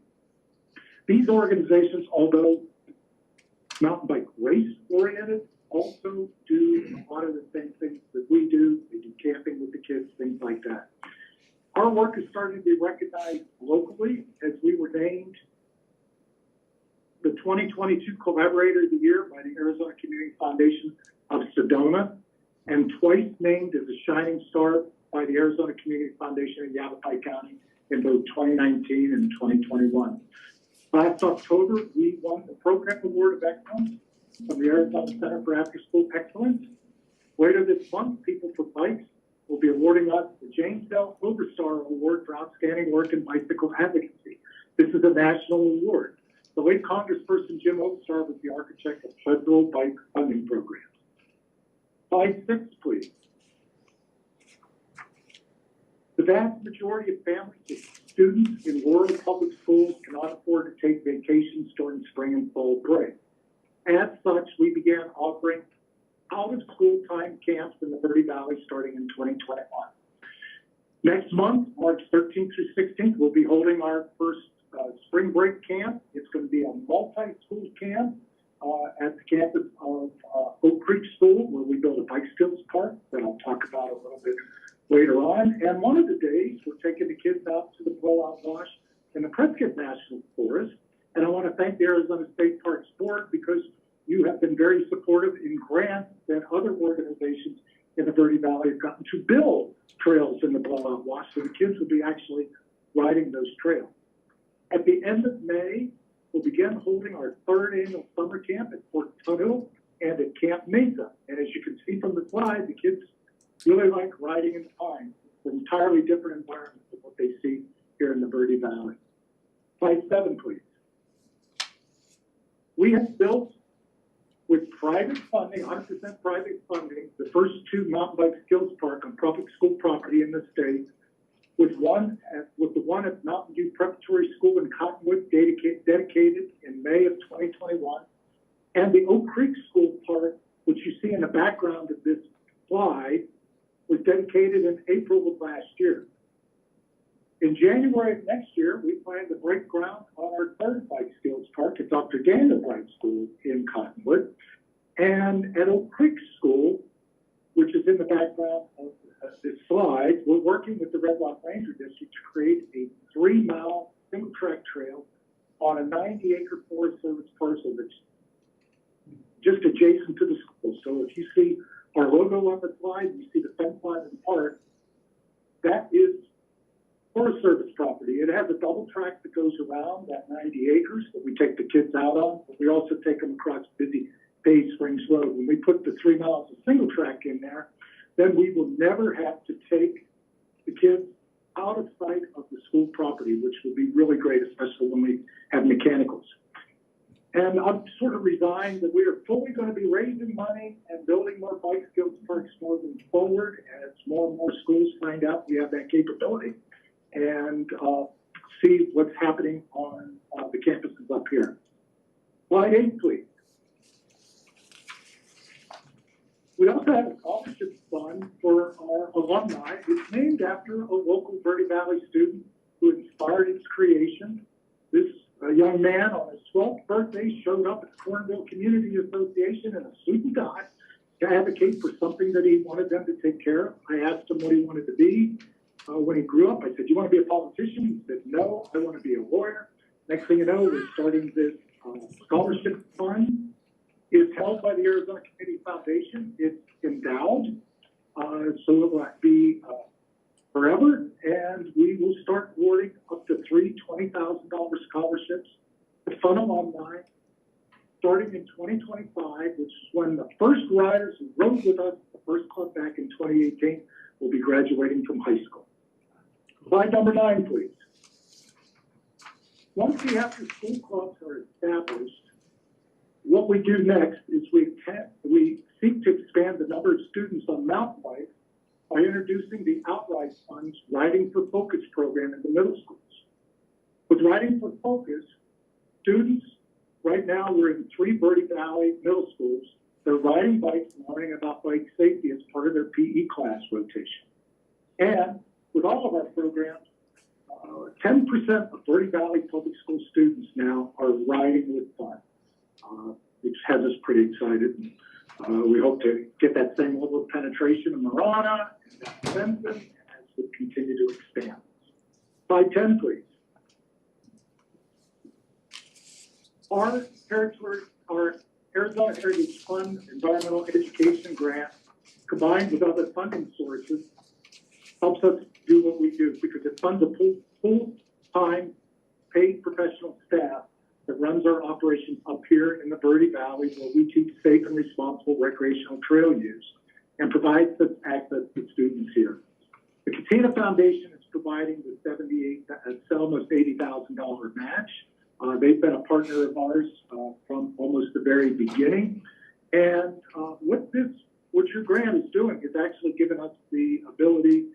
These organizations, although mountain bike race oriented, also do a lot of the same things that we do. They do camping with the kids, things like that. Our work is starting to be recognized locally as we were named the 2022 Collaborator of the Year by the Arizona Community Foundation of Sedona, and twice named as a Shining Star by the Arizona Community Foundation in Yavapai County in both 2019 and 2021. Last October, we won the Program Award of Excellence from the Arizona Center for After School Excellence. Later this month, People for Bikes will be awarding us the James L. Overstar Award for Outstanding Work in Bicycle Advocacy. This is a national award. The late Congressperson Jim Overstar was the architect of federal bike funding programs. Slide 6, please. The vast majority of families with students in rural public schools cannot afford to take vacations during spring and fall break. As such, we began offering out-of-school time camps in the Verde Valley starting in 2021. Next month, March 13th through 16th, we'll be holding our first spring break camp. It's going to be a multi-school camp at the campus of Oak Creek School, where we build a bike skills park that I'll talk about a little bit later on. And one of the days, we're taking the kids out to the blowout wash in the Prescott National Forest. And I want to thank the Arizona State Parks Board because you have been very supportive in grants that other organizations in the Verde Valley have gotten to build trails in the blowout wash, so the kids will be actually riding those trails. At the end of May, we'll begin holding our 3rd annual summer camp at Fort Tuthill and at Camp Mesa. And as you can see from the slide, the kids really like riding in the pines. It's an entirely different environment than what they see here in the Verde Valley. Slide 7, please. We have built with private funding, 100% private funding, the first 2 mountain bike skills park on public school property in the state, with the one at Mountain View Preparatory School in Cottonwood dedicated in May of 2021, and the Oak Creek School Park, which you see in the background of this slide, was dedicated in April of last year. In January of next year, we plan to break ground on our 3rd bike skills park at Dr. Daniel Bright School in Cottonwood, and at Oak Creek School, which is in the background of this slide, we're working with the Red Rock Ranger District to create a 3-mile single track trail 90-acre Forest Service parcel that's just adjacent to the school. So if you see our logo on the slide, you see the fence line in part, that is Forest Service property. It has a double track that goes around that 90 acres that we take the kids out on, but we also take them across busy Bay Springs Road. When we put the 3 miles of single track in there, then we will never have to take the kids out of sight of the school property, which will be really great, especially when we have mechanicals. And I'm sort of resigned that we are fully going to be raising money and building more bike skills parks moving forward as more and more schools find out we have that capability and see what's happening on the campuses up here. Slide 8, please. We also have a scholarship fund for our alumni. It's named after a local Verde Valley student who inspired its creation. This young man on his 12th birthday showed up at the Cornville Community Association in a suit and tie to advocate for something that he wanted them to take care of. I asked him what he wanted to be. When he grew up, I said, "You want to be a politician?" He said, "No, I want to be a lawyer." Next thing you know, we're starting this scholarship fund. It's held by the Arizona Community Foundation. It's endowed, so it will be forever, and we will start awarding up to 3 $20,000 scholarships to fun alumni starting in 2025, which is when the first riders who rode with us, the first club back in 2018, will be graduating from high school. Slide number 9, please. Once the after-school clubs are established, what we do next is we seek to expand the number of students on mountain bikes by introducing the Outright Fund's Riding for Focus program in the middle schools. With Riding for Focus, students, right now we're in 3 Verde Valley middle schools, they're riding bikes and learning about bike safety as part of their PE class rotation. And with all of our programs, 10% of Verde Valley public school students now are riding with fun, which has us pretty excited. We hope to get that same level of penetration in Marana and Benson as we continue to expand. Slide 10, please. Our Arizona Heritage Fund Environmental Education Grant, combined with other funding sources, helps us do what we do because it funds a full-time paid professional staff that runs our operations up here in the Verde Valley, where we teach safe and responsible recreational trail use and provide such access to students here. The Katina Foundation is providing the almost $80,000 match. They've been a partner of ours from almost the very beginning. And what your grant is doing is actually giving us the ability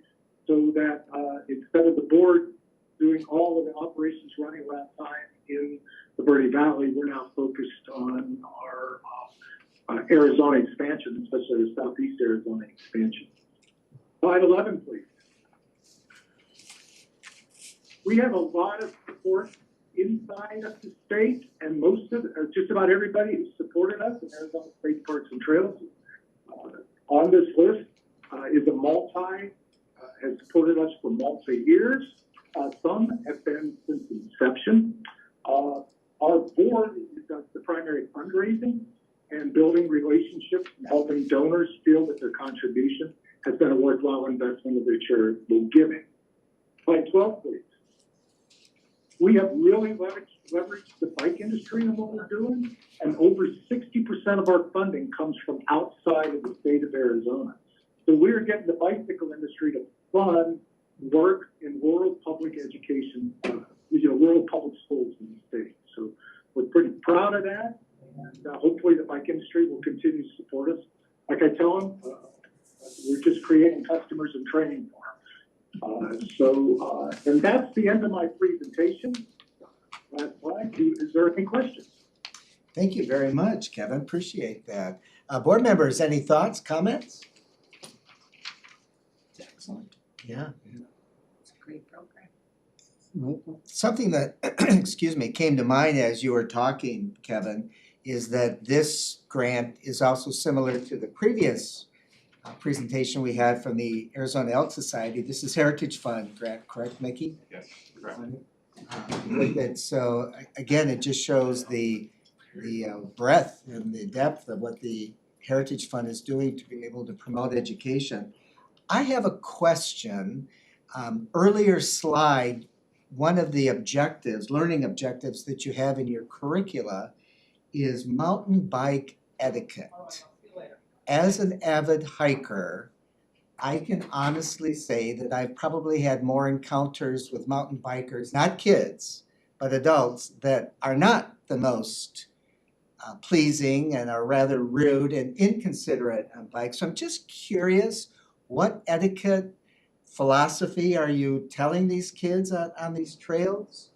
so that instead of the board doing all of the operations running around time in the Verde Valley, we're now focused on our Arizona expansion, especially the Southeast Arizona expansion. Slide 11, please. We have a lot of support inside of the state, and just about everybody who supported us in Arizona State Parks and Trails on this list has supported us for multi-years. Some have been since inception. Our board does the primary fundraising and building relationships and helping donors feel that their contribution has been a worthwhile investment of their charitable giving. Slide 12, please. We have really leveraged the bike industry in what we're doing, and over 60% of our funding comes from outside of the state of Arizona. So we're getting the bicycle industry to fund work in rural public education, rural public schools in the state. So we're pretty proud of that, and hopefully the bike industry will continue to support us. Like I tell them, we're just creating customers and training for them. And that's the end of my presentation. Last slide. Is there any questions? Thank you very much, Kevin. Appreciate that. Board members, any thoughts, comments? Excellent. Yeah. It's a great program. Something that, excuse me, came to mind as you were talking, Kevin, is that this grant is also similar to the previous presentation we had from the Arizona Elk Society. This is Heritage Fund grant, correct, Mickey? Yes, correct. with it. So again, it just shows the breadth and the depth of what the Heritage Fund is doing to be able to promote education. I have a question. Earlier slide, one of the objectives, learning objectives that you have in your curricula is mountain bike etiquette. As an avid hiker, I can honestly say that I've probably had more encounters with mountain bikers, not kids, but adults that are not the most pleasing and are rather rude and inconsiderate on bikes. So I'm just curious, what etiquette philosophy are you telling these kids on these trails?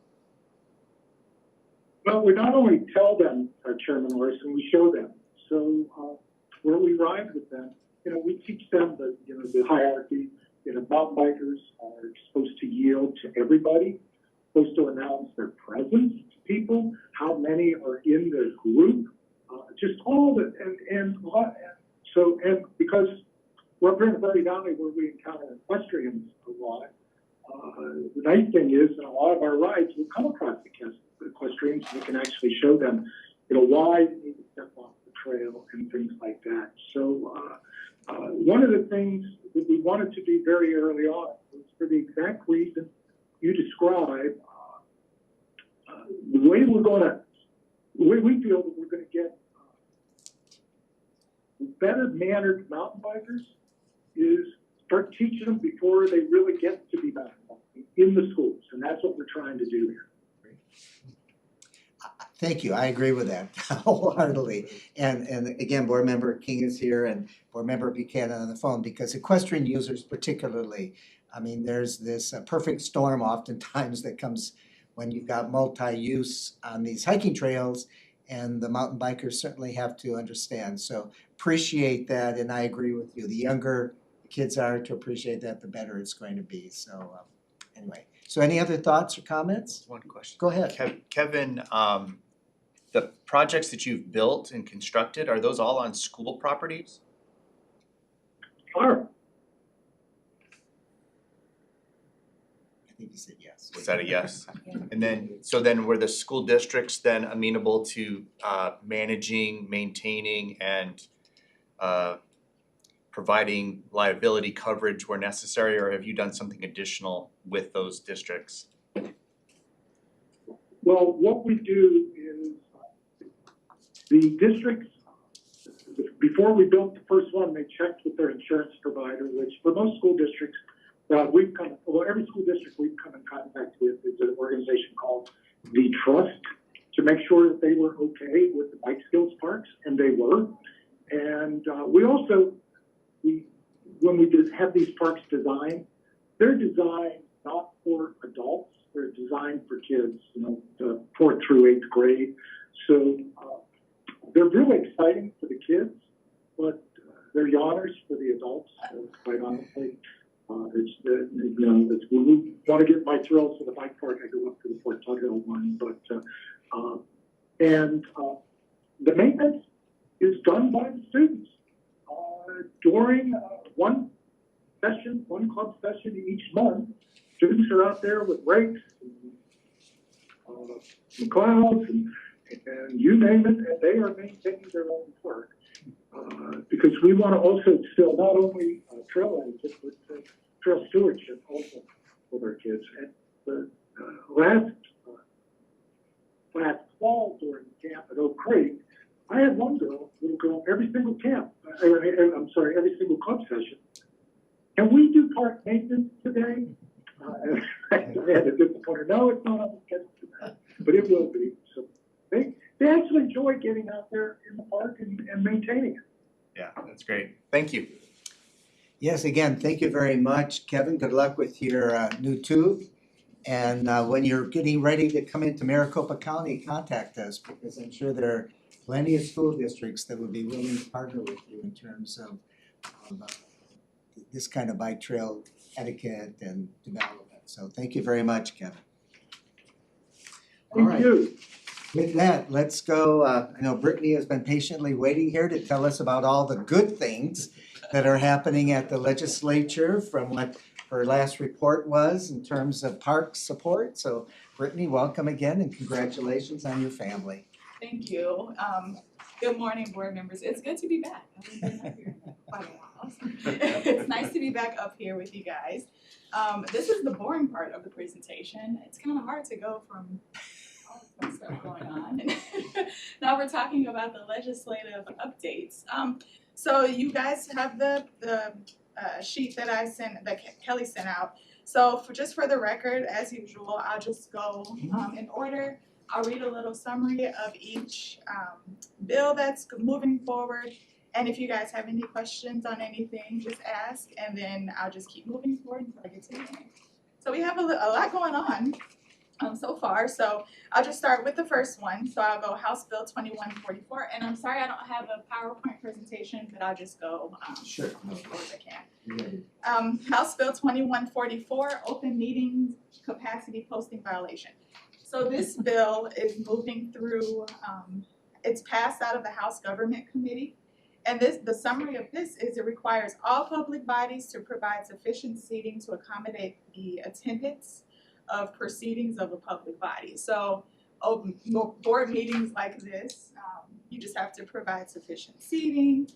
Well, we not only tell them, Chairman Larson, we show them. So where we ride with them, we teach them the hierarchy. Mountain bikers are supposed to yield to everybody, supposed to announce their presence to people, how many are in their group, just all the and because we're up here in the Verde Valley where we encounter equestrians a lot. The nice thing is, in a lot of our rides, we come across the equestrians, and we can actually show them, why they need to step off the trail and things like that. So one of the things that we wanted to do very early on was for the exact reason you describe. The way we feel that we're going to get better mannered mountain bikers is start teaching them before they really get to be mountain biking in the schools, and that's what we're trying to do here. Thank you. I agree with that wholeheartedly. And again, Board Member King is here and Board Member Buchanan on the phone, because equestrian users particularly, I mean, there's this perfect storm oftentimes that comes when you've got multi-use on these hiking trails, and the mountain bikers certainly have to understand. So appreciate that, and I agree with you. The younger the kids are to appreciate that, the better it's going to be. So anyway, so any other thoughts or comments? One question. Go ahead. Kevin, the projects that you've built and constructed, are those all on school properties? Sure. I think you said yes. Was that a yes? And then were the school districts then amenable to managing, maintaining, and providing liability coverage where necessary, or have you done something additional with those districts? Well, what we do is the districts, before we built the first one, they checked with their insurance provider, which for most school districts, every school district we've come in contact with is an organization called The Trust, to make sure that they were okay with the bike skills parks, and they were. And we also, when we have these parks designed, they're designed not for adults, they're designed for kids, the 4th through 8th grade. So they're really exciting for the kids, but they're yawners for the adults, quite honestly. When we want to get my thrills for the bike park, I go up to the Fort Tughill one. But the maintenance is done by the students during one club session each month. Students are out there with rakes and clouds and you name it, and they are maintaining their own park. Because we want to also still not only trail etiquette, but trail stewardship also for our kids. And the last fall during camp at Oak Creek, I had one little girl, every single every single club session. Can we do park maintenance today? I had to disappoint her. No, it's not on the schedule today, but it will be. So they actually enjoy getting out there in the park and maintaining it. Yeah, that's great. Thank you. Yes, again, thank you very much, Kevin. Good luck with your new tube. And when you're getting ready to come into Maricopa County, contact us, because I'm sure there are plenty of school districts that would be willing to partner with you in terms of this kind of bike trail etiquette and development. So thank you very much, Kevin. Thank you. With that, let's go. I know Brittany has been patiently waiting here to tell us about all the good things that are happening at the legislature from what her last report was in terms of park support. So Brittany, welcome again and congratulations on your family. Thank you. Good morning, board members. It's good to be back. I haven't been up here in quite a while. It's nice to be back up here with you guys. This is the boring part of the presentation. It's kind of hard to go from all the stuff going on. Now we're talking about the legislative updates. So you guys have the sheet that Kelly sent out. So just for the record, as usual, I'll just go in order. I'll read a little summary of each bill that's moving forward. And if you guys have any questions on anything, just ask, and then I'll just keep moving forward until I get to the end. So we have a lot going on so far. So I'll just start with the first one. So I'll go House Bill 2144. And I'm sorry I don't have a PowerPoint presentation, but I'll just go Sure. as slow as I can. House Bill 2144, open meetings capacity posting violation. So this bill is moving through, it's passed out of the House Government Committee. And the summary of this is it requires all public bodies to provide sufficient seating to accommodate the attendance of proceedings of a public body. So board meetings like this, you just have to provide sufficient seating.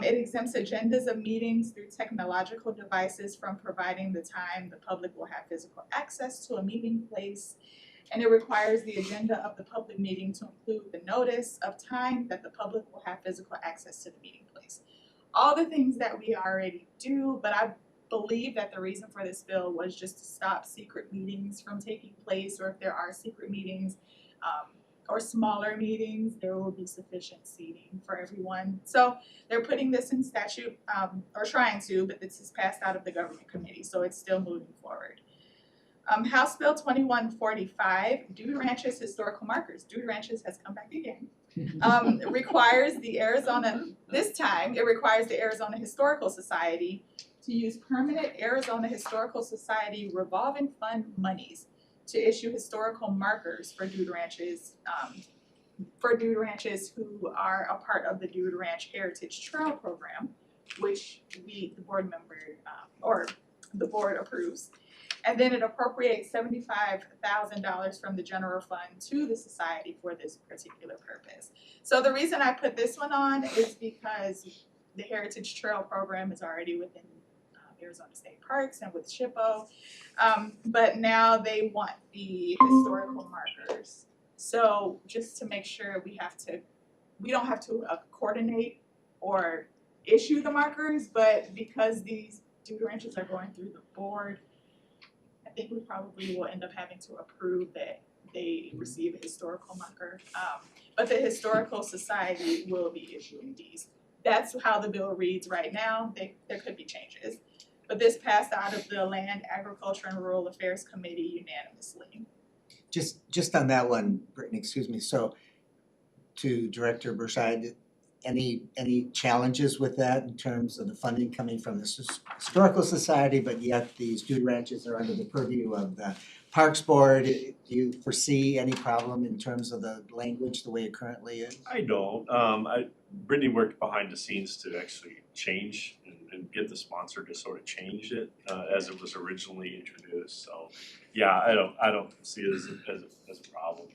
It exempts agendas of meetings through technological devices from providing the time the public will have physical access to a meeting place. And it requires the agenda of the public meeting to include the notice of time that the public will have physical access to the meeting place. All the things that we already do, but I believe that the reason for this bill was just to stop secret meetings from taking place, or if there are secret meetings or smaller meetings, there will be sufficient seating for everyone. So they're putting this in statute, or trying to, but this is passed out of the government committee, so it's still moving forward. House Bill 2145, Dude Ranches historical markers. Dude Ranches has come back again. Requires the Arizona, this time it requires the Arizona Historical Society to use permanent Arizona Historical Society revolving fund monies to issue historical markers for Dude Ranches, who are a part of the Dude Ranch Heritage Trail Program, which the board member, or the board approves. And then it appropriates $75,000 from the general fund to the society for this particular purpose. So the reason I put this one on is because the Heritage Trail Program is already within Arizona State Parks and with SHPO, but now they want the historical markers. So just to make sure we don't have to coordinate or issue the markers, but because these Dude Ranches are going through the board, I think we probably will end up having to approve that they receive a historical marker. But the Historical Society will be issuing these. That's how the bill reads right now. There could be changes. But this passed out of the Land, Agriculture, and Rural Affairs Committee unanimously. Just on that one, Brittany, excuse me, so to Director Berscheid, any challenges with that in terms of the funding coming from the Historical Society, but yet these Dude Ranches are under the purview of the Parks Board? Do you foresee any problem in terms of the language the way it currently is? I don't. Brittany worked behind the scenes to actually change and get the sponsor to sort of change it as it was originally introduced. So yeah, I don't see it as a problem.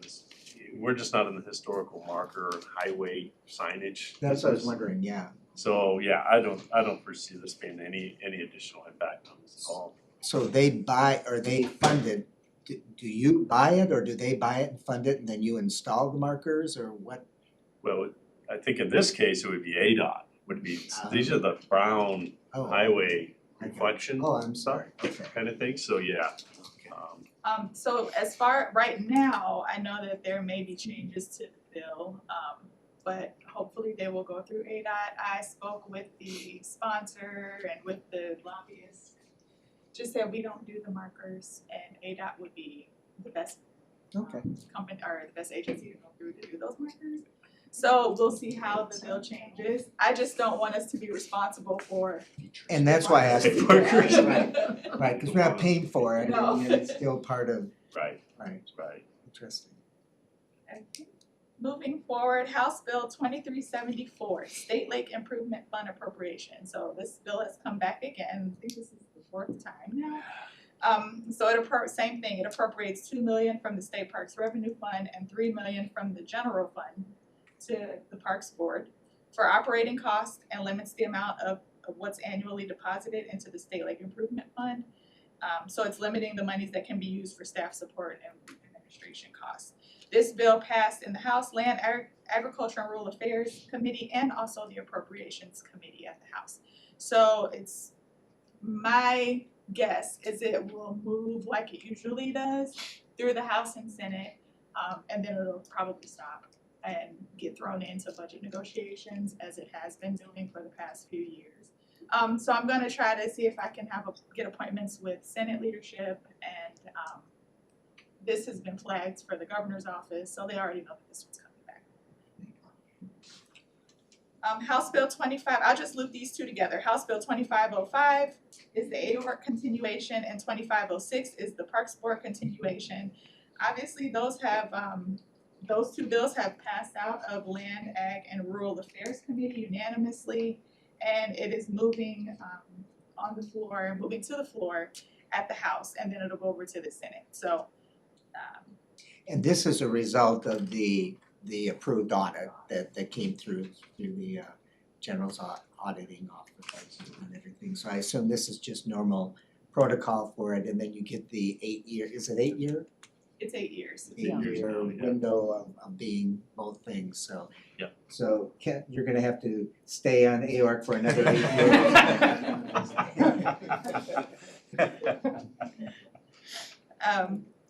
We're just not in the historical marker highway signage. That's what I was wondering, yeah. So yeah, I don't foresee this being any additional impact on this at all. So they buy, or they fund it, do you buy it, or do they buy it and fund it and then you install the markers, or what? Well, I think in this case it would be ADOT, these are the brown highway reflection. Oh, I'm sorry, okay. Kind of thing, so yeah. So as far, right now, I know that there may be changes to the bill, but hopefully they will go through ADOT. I spoke with the sponsor and with the lobbyists, just that we don't do the markers, and ADOT would be the best company, or the best agency to go through to do those markers. So we'll see how the bill changes. I just don't want us to be responsible for. And that's why I asked. Right, because we're not paying for it, No. and it's still part of. Right. Interesting. Okay. Moving forward, House Bill 2374, State Lake Improvement Fund Appropriation. So this bill has come back again. I think this is the fourth time now. So same thing, it appropriates 2 million from the State Parks Revenue Fund and 3 million from the general fund to the Parks Board for operating costs and limits the amount of what's annually deposited into the State Lake Improvement Fund. So it's limiting the monies that can be used for staff support and administration costs. This bill passed in the House Land, Agriculture and Rural Affairs Committee and also the Appropriations Committee at the House. So it's my guess is it will move like it usually does through the House and Senate, and then it'll probably stop and get thrown into budget negotiations as it has been doing for the past few years. So I'm gonna try to see if I can get appointments with Senate leadership, and this has been flagged for the governor's office, so they already know that this one's coming back. House Bill 25, I'll just loop these two together. House Bill 2505 is the AORC continuation, and 2506 is the Parks Board continuation. Obviously, those two bills have passed out of Land, Ag, and Rural Affairs Committee unanimously, and it is moving moving to the floor at the House, and then it'll go over to the Senate. So, And this is a result of the approved audit that came through the general's auditing office and everything. So I assume this is just normal protocol for it, and then you get the 8 year, is it 8 year? it's 8 years. 8 year window of being both things, so. Yeah. So Kent, you're gonna have to stay on AORC for another 8 years.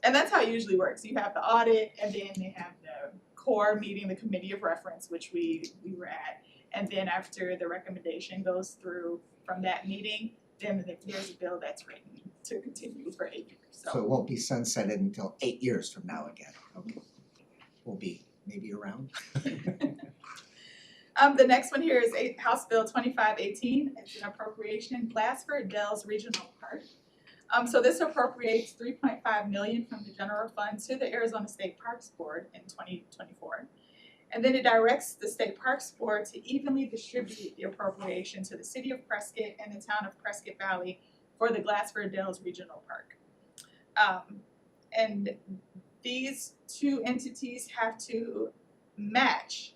And that's how it usually works. You have the audit, and then they have the core meeting, the committee of reference, which we were at. And then after the recommendation goes through from that meeting, then there's a bill that's written to continue for 8 years. So it won't be sunsetted until 8 years from now again, okay. We'll be maybe around. The next one here is House Bill 2518. It's an appropriation, Glassford Dells Regional Park. So this appropriates $3.5 million from the general fund to the Arizona State Parks Board in 2024. And then it directs the State Parks Board to evenly distribute the appropriation to the city of Prescott and the town of Prescott Valley for the Glassford Dells Regional Park. And these two entities have to match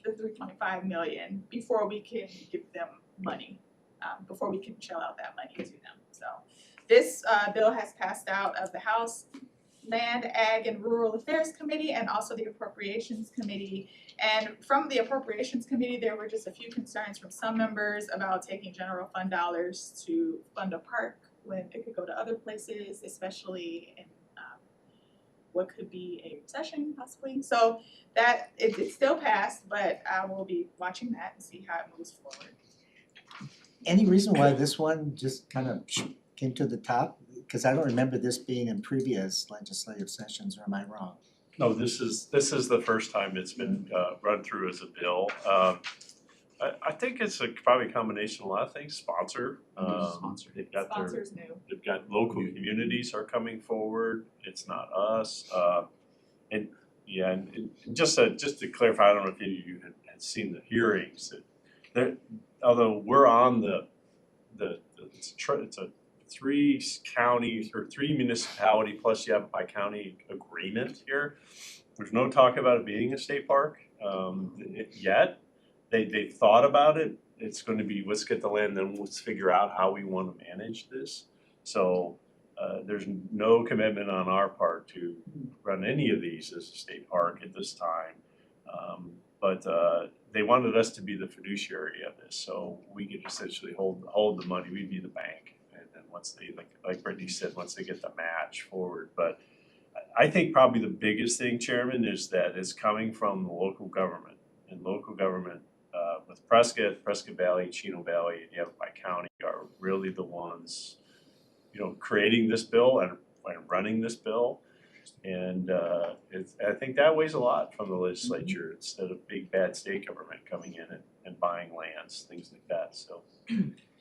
the $3.5 million before we can give them money, before we can shell out that money to them. So this bill has passed out of the House Land, Ag, and Rural Affairs Committee and also the Appropriations Committee. And from the Appropriations Committee, there were just a few concerns from some members about taking general fund dollars to fund a park when it could go to other places, especially in what could be a recession possibly. So that it still passed, but I will be watching that and see how it moves forward. Any reason why this one just kind of came to the top? Because I don't remember this being in previous legislative sessions, or am I wrong? No, this is the first time it's been run through as a bill. I think it's probably a combination of a lot of things. Sponsor. They've got Sponsors new. They've got local communities are coming forward. It's not us. And just to clarify, I don't know if any of you had seen the hearings. Although we're on it's a 3 counties or 3 municipality plus you have a bi-county agreement here. There's no talk about it being a state park yet. They thought about it. It's going to be let's get the land, then let's figure out how we want to manage this. So there's no commitment on our part to run any of these as a state park at this time. But they wanted us to be the fiduciary of this, so we could essentially hold the money. We'd be the bank, and then once they like Brittany said, once they get the match forward. But I think probably the biggest thing, Chairman, is that it's coming from the local government, and local government with Prescott Valley, Chino Valley, and Yavapai County are really the ones, creating this bill and running this bill. And I think that weighs a lot from the legislature instead of big bad state government coming in and buying lands, things like that. So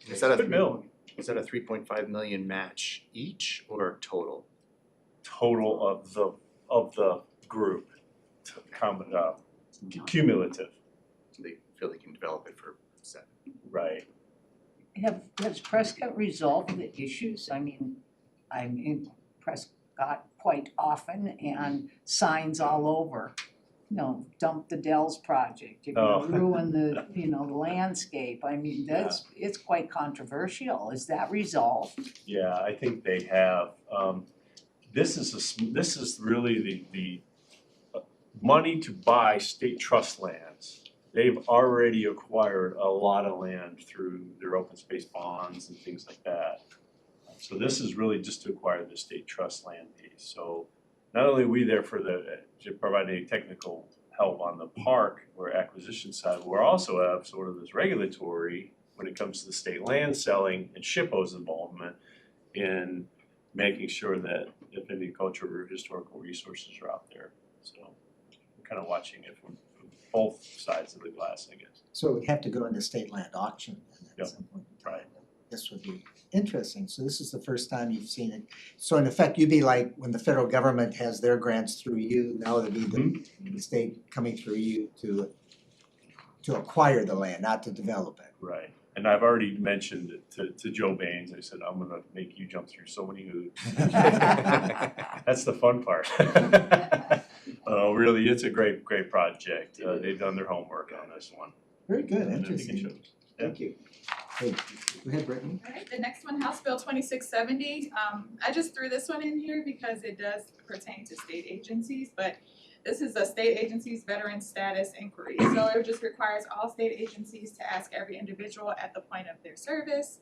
Is that a good bill. Is that a 3.5 million match each or total? Total of the group, cumulative. So they feel they can develop it for 7. Right. Has Prescott resolved the issues? I mean, I'm in Prescott quite often and signs all over. You know, dump the Dells project, you're gonna Oh. ruin the, you know, the landscape. I mean, it's quite controversial. Is that resolved? Yeah, I think they have. This is really the money to buy state trust lands. They've already acquired a lot of land through their open space bonds and things like that. So this is really just to acquire the state trust land piece. So not only are we there to provide any technical help on the park or acquisition side, we also have sort of this regulatory when it comes to the state land selling and SHPO's involvement in making sure that if any cultural or historical resources are out there. So we're kind of watching it from both sides of the glass, I guess. So it would have to go into state land auction then Yep. at some point in time. Right. This would be interesting. So this is the first time you've seen it. So in effect, you'd be like when the federal government has their grants through you, now it'd be the state coming through you to acquire the land, not to develop it. Right. And I've already mentioned it to Joe Baines. I said, I'm gonna make you jump through so many hoops. That's the fun part. Really, it's a great project. They've done their homework on this one. Very good, And I think it interesting. shows. Thank you. Hey, go ahead, Brittany. Alright, the next one, House Bill 2670. I just threw this one in here because it does pertain to state agencies, but this is a state agency's veteran status inquiry. So it just requires all state agencies to ask every individual at the point of their service,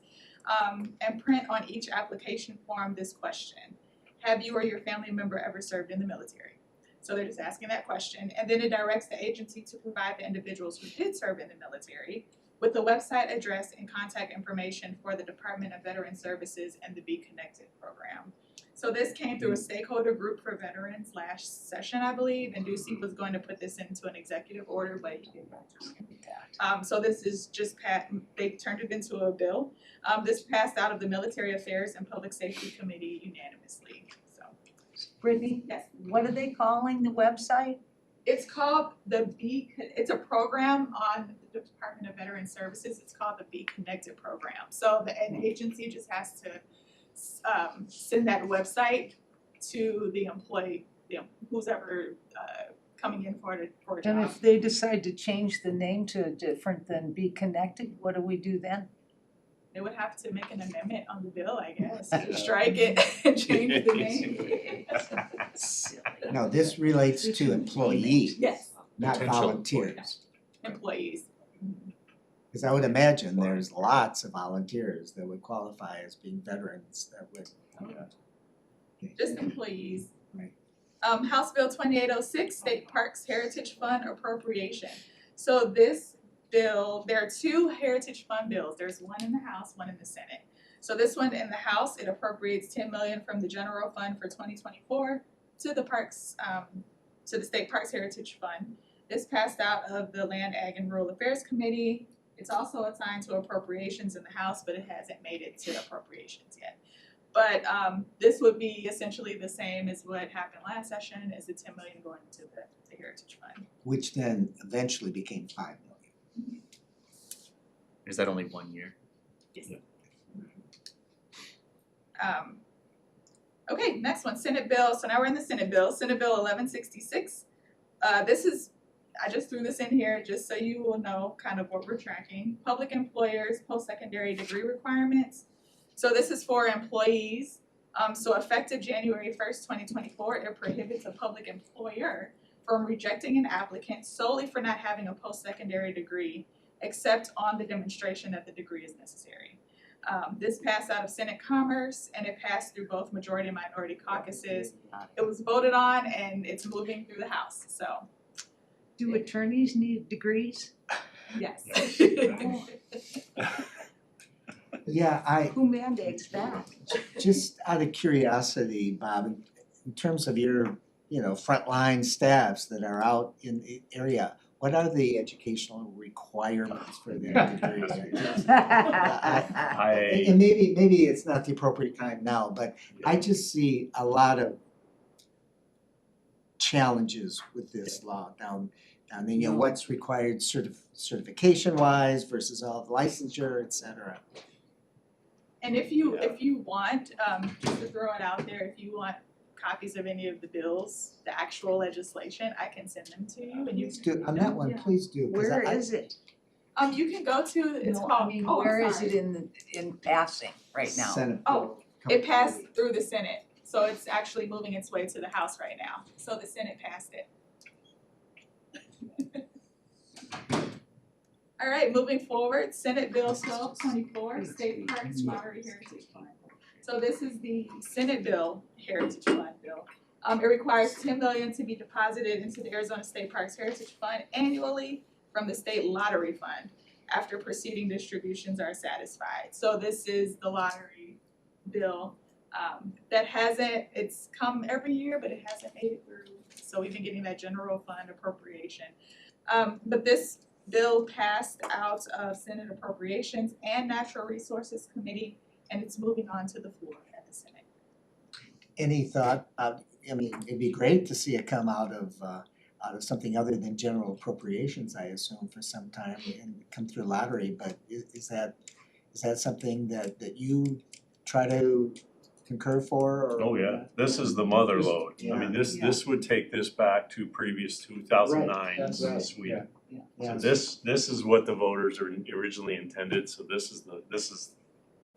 and print on each application form this question: have you or your family member ever served in the military? So they're just asking that question, and then it directs the agency to provide the individuals who did serve in the military with the website address and contact information for the Department of Veteran Services and the Be Connected program. So this came through a stakeholder group for veterans last session, I believe, and Ducey was going to put this into an executive order, but he did not. So this is just they turned it into a bill. This passed out of the Military Affairs and Public Safety Committee unanimously, so. Brittany, Yes. what are they calling the website? It's called it's a program on the Department of Veteran Services. It's called the Be Connected program. So an agency just has to send that website to the employee, who's ever coming in for a job. And if they decide to change the name to different than Be Connected, what do we do then? They would have to make an amendment on the bill, I guess, to strike it and change the name. Now, this relates to employees, Yes, not Potential volunteers. employees. Because I would imagine there's lots of volunteers that would qualify as being veterans that would. Just employees. Right. House Bill 2806, State Parks Heritage Fund appropriation. So this bill, there are two Heritage Fund bills. There's one in the House, one in the Senate. So this one in the House, it appropriates $10 million from the general fund for 2024 to the parks, to the State Parks Heritage Fund. This passed out of the Land, Ag, and Rural Affairs Committee. It's also assigned to appropriations in the House, but it hasn't made it to appropriations yet. But this would be essentially the same as what happened last session, is the $10 million going to the Heritage Fund. Which then eventually became 5 million. Is that only 1 year? Yes. Okay, next one, Senate bill. So now we're in the Senate bill, Senate Bill 1166. This is, I just threw this in here just so you will know kind of what we're tracking. Public employers, post-secondary degree requirements. So this is for employees. So effective January 1st, 2024, it prohibits a public employer from rejecting an applicant solely for not having a post-secondary degree, except on the demonstration that the degree is necessary. This passed out of Senate Commerce, and it passed through both majority and minority caucuses. It was voted on, and it's moving through the House, so. Do attorneys need degrees? Yes. Yeah, Who mandates that? just out of curiosity, Bob, in terms of your, frontline staffs that are out in the area, what are the educational requirements for their degrees? And maybe it's not the appropriate time now, but I just see a lot of challenges with this law down what's required certification wise versus all of licensure, et cetera. And if you want, just to throw it out there, if you want copies of any of the bills, the actual legislation, I can send them to you and you Please can. do, on that one, please do, 'cause Where I- is it? You can go to, it's No, called, I mean, oh, I'm where is sorry. it in passing right now? Senate Oh, bill it passed through the Senate, so it's actually moving its way to the House right now. So the Senate passed it. All right, moving forward, Senate Bill 1224, State Parks Lottery Heritage Fund. So this is the Senate Bill, Heritage Fund Bill. It requires $10 million to be deposited into the Arizona State Parks Heritage Fund annually from the State Lottery Fund after preceding distributions are satisfied. So this is the lottery bill that it's come every year, but it hasn't made it through. So we've been getting that general fund appropriation. But this bill passed out of Senate Appropriations and Natural Resources Committee, and it's moving on to the floor at the Senate. Any thought, I mean, it'd be great to see it come out of something other than general appropriations, I assume, for some time and come through lottery, but is that something that you try to concur for or? Oh, yeah, this is the mother load. I mean, this would take this back to previous 2009 That's right, sweep. yeah. So this is what the voters originally intended, so this is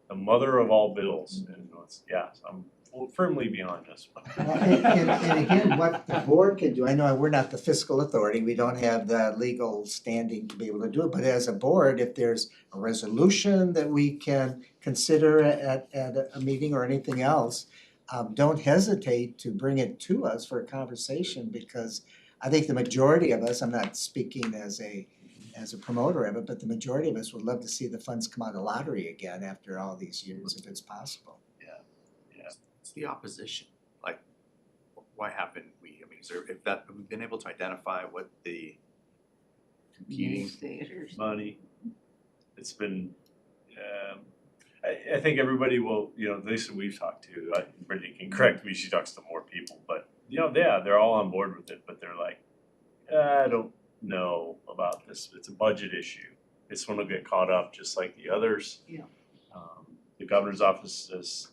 the mother of all bills, and it's, I'm firmly beyond this one. Well, and again, what the board can do, I know we're not the fiscal authority, we don't have the legal standing to be able to do it, but as a board, if there's a resolution that we can consider at a meeting or anything else, don't hesitate to bring it to us for a conversation, because I think the majority of us, I'm not speaking as a promoter of it, but the majority of us would love to see the funds come out of lottery again after all these years, if it's possible. It's the opposition, like, why haven't we, I mean, have we been able to identify what the competing money, it's been, I think everybody will, at least we've talked to, Brittany can correct me, she talks to more people, but, they're all on board with it, but they're like, I don't know about this, it's a budget issue. This one will get caught up just like the others. Yeah. The governor's office is,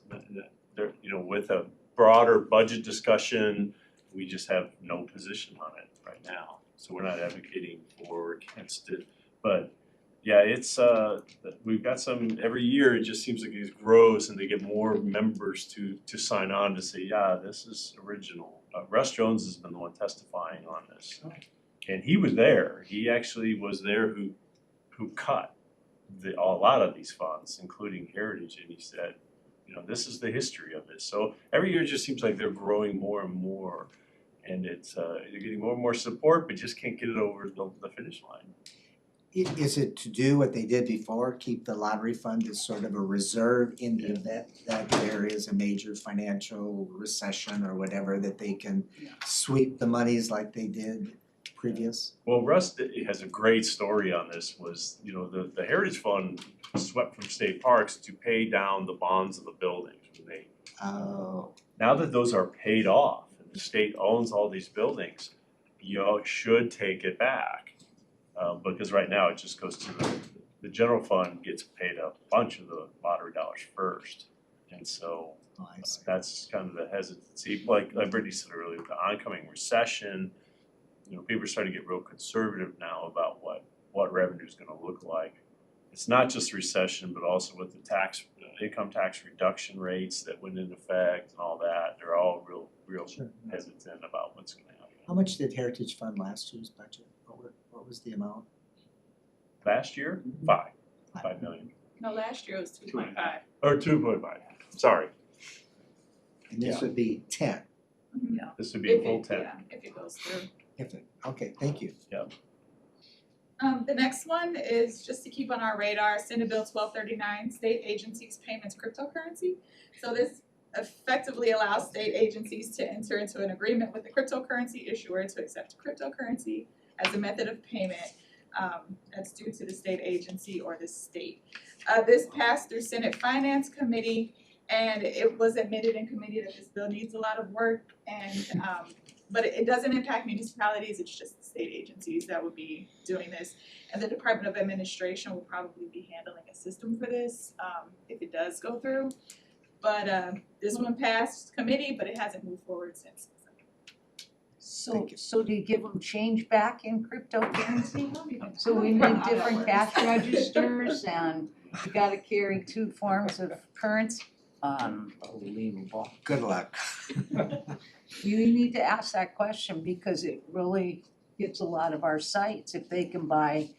they're, with a broader budget discussion, we just have no position on it right now. So we're not advocating for or against it, but yeah, it's, we've got some, every year it just seems like it grows and they get more members to sign on to say, yeah, this is original. Russ Jones has been the one testifying on this. And he was there, he actually was there who cut a lot of these funds, including Heritage, and he said, this is the history of this. So every year it just seems like they're growing more and more, and it's you're getting more and more support, but just can't get it over the finish line. Is it to do what they did before, keep the lottery fund as sort of a reserve in the event that there is a major financial recession or whatever, that they can sweep the monies like they did previous? Well, Russ has a great story on this, was, the Heritage Fund swept from state parks to pay down the bonds of the buildings. Now that those are paid off and the state owns all these buildings, you should take it back. Because right now it just goes to the general fund gets paid a bunch of the lottery dollars first. And so that's kind of the hesitancy, like Brittany said earlier, with the oncoming recession, people are starting to get real conservative now about what revenue is gonna look like. It's not just recession, but also with the income tax reduction rates that went into effect and all that, they're all real hesitant about what's gonna happen. How much did Heritage fund last year's budget? What was the amount? Last year, 5 million. No, last year it was 2.5. Or 2.5, sorry. And this would be 10. Yeah. This would be a full 10. Yeah, if it goes through. Okay, thank you. Yep. The next one is just to keep on our radar, Senate Bill 1239, State Agencies Payments Cryptocurrency. So this effectively allows state agencies to enter into an agreement with the cryptocurrency issuer to accept cryptocurrency as a method of payment that's due to the state agency or the state. This passed through Senate Finance Committee, and it was admitted in committee that this bill needs a lot of work, and but it doesn't impact municipalities, it's just the state agencies that would be doing this. And the Department of Administration will probably be handling a system for this, if it does go through. But, this one passed committee, but it hasn't moved forward since. So do you give them change back in cryptocurrency? So we need different cash registers and you gotta carry 2 forms of currency? Unbelievable. Good luck. You need to ask that question because it really gets a lot of our sites, if they can buy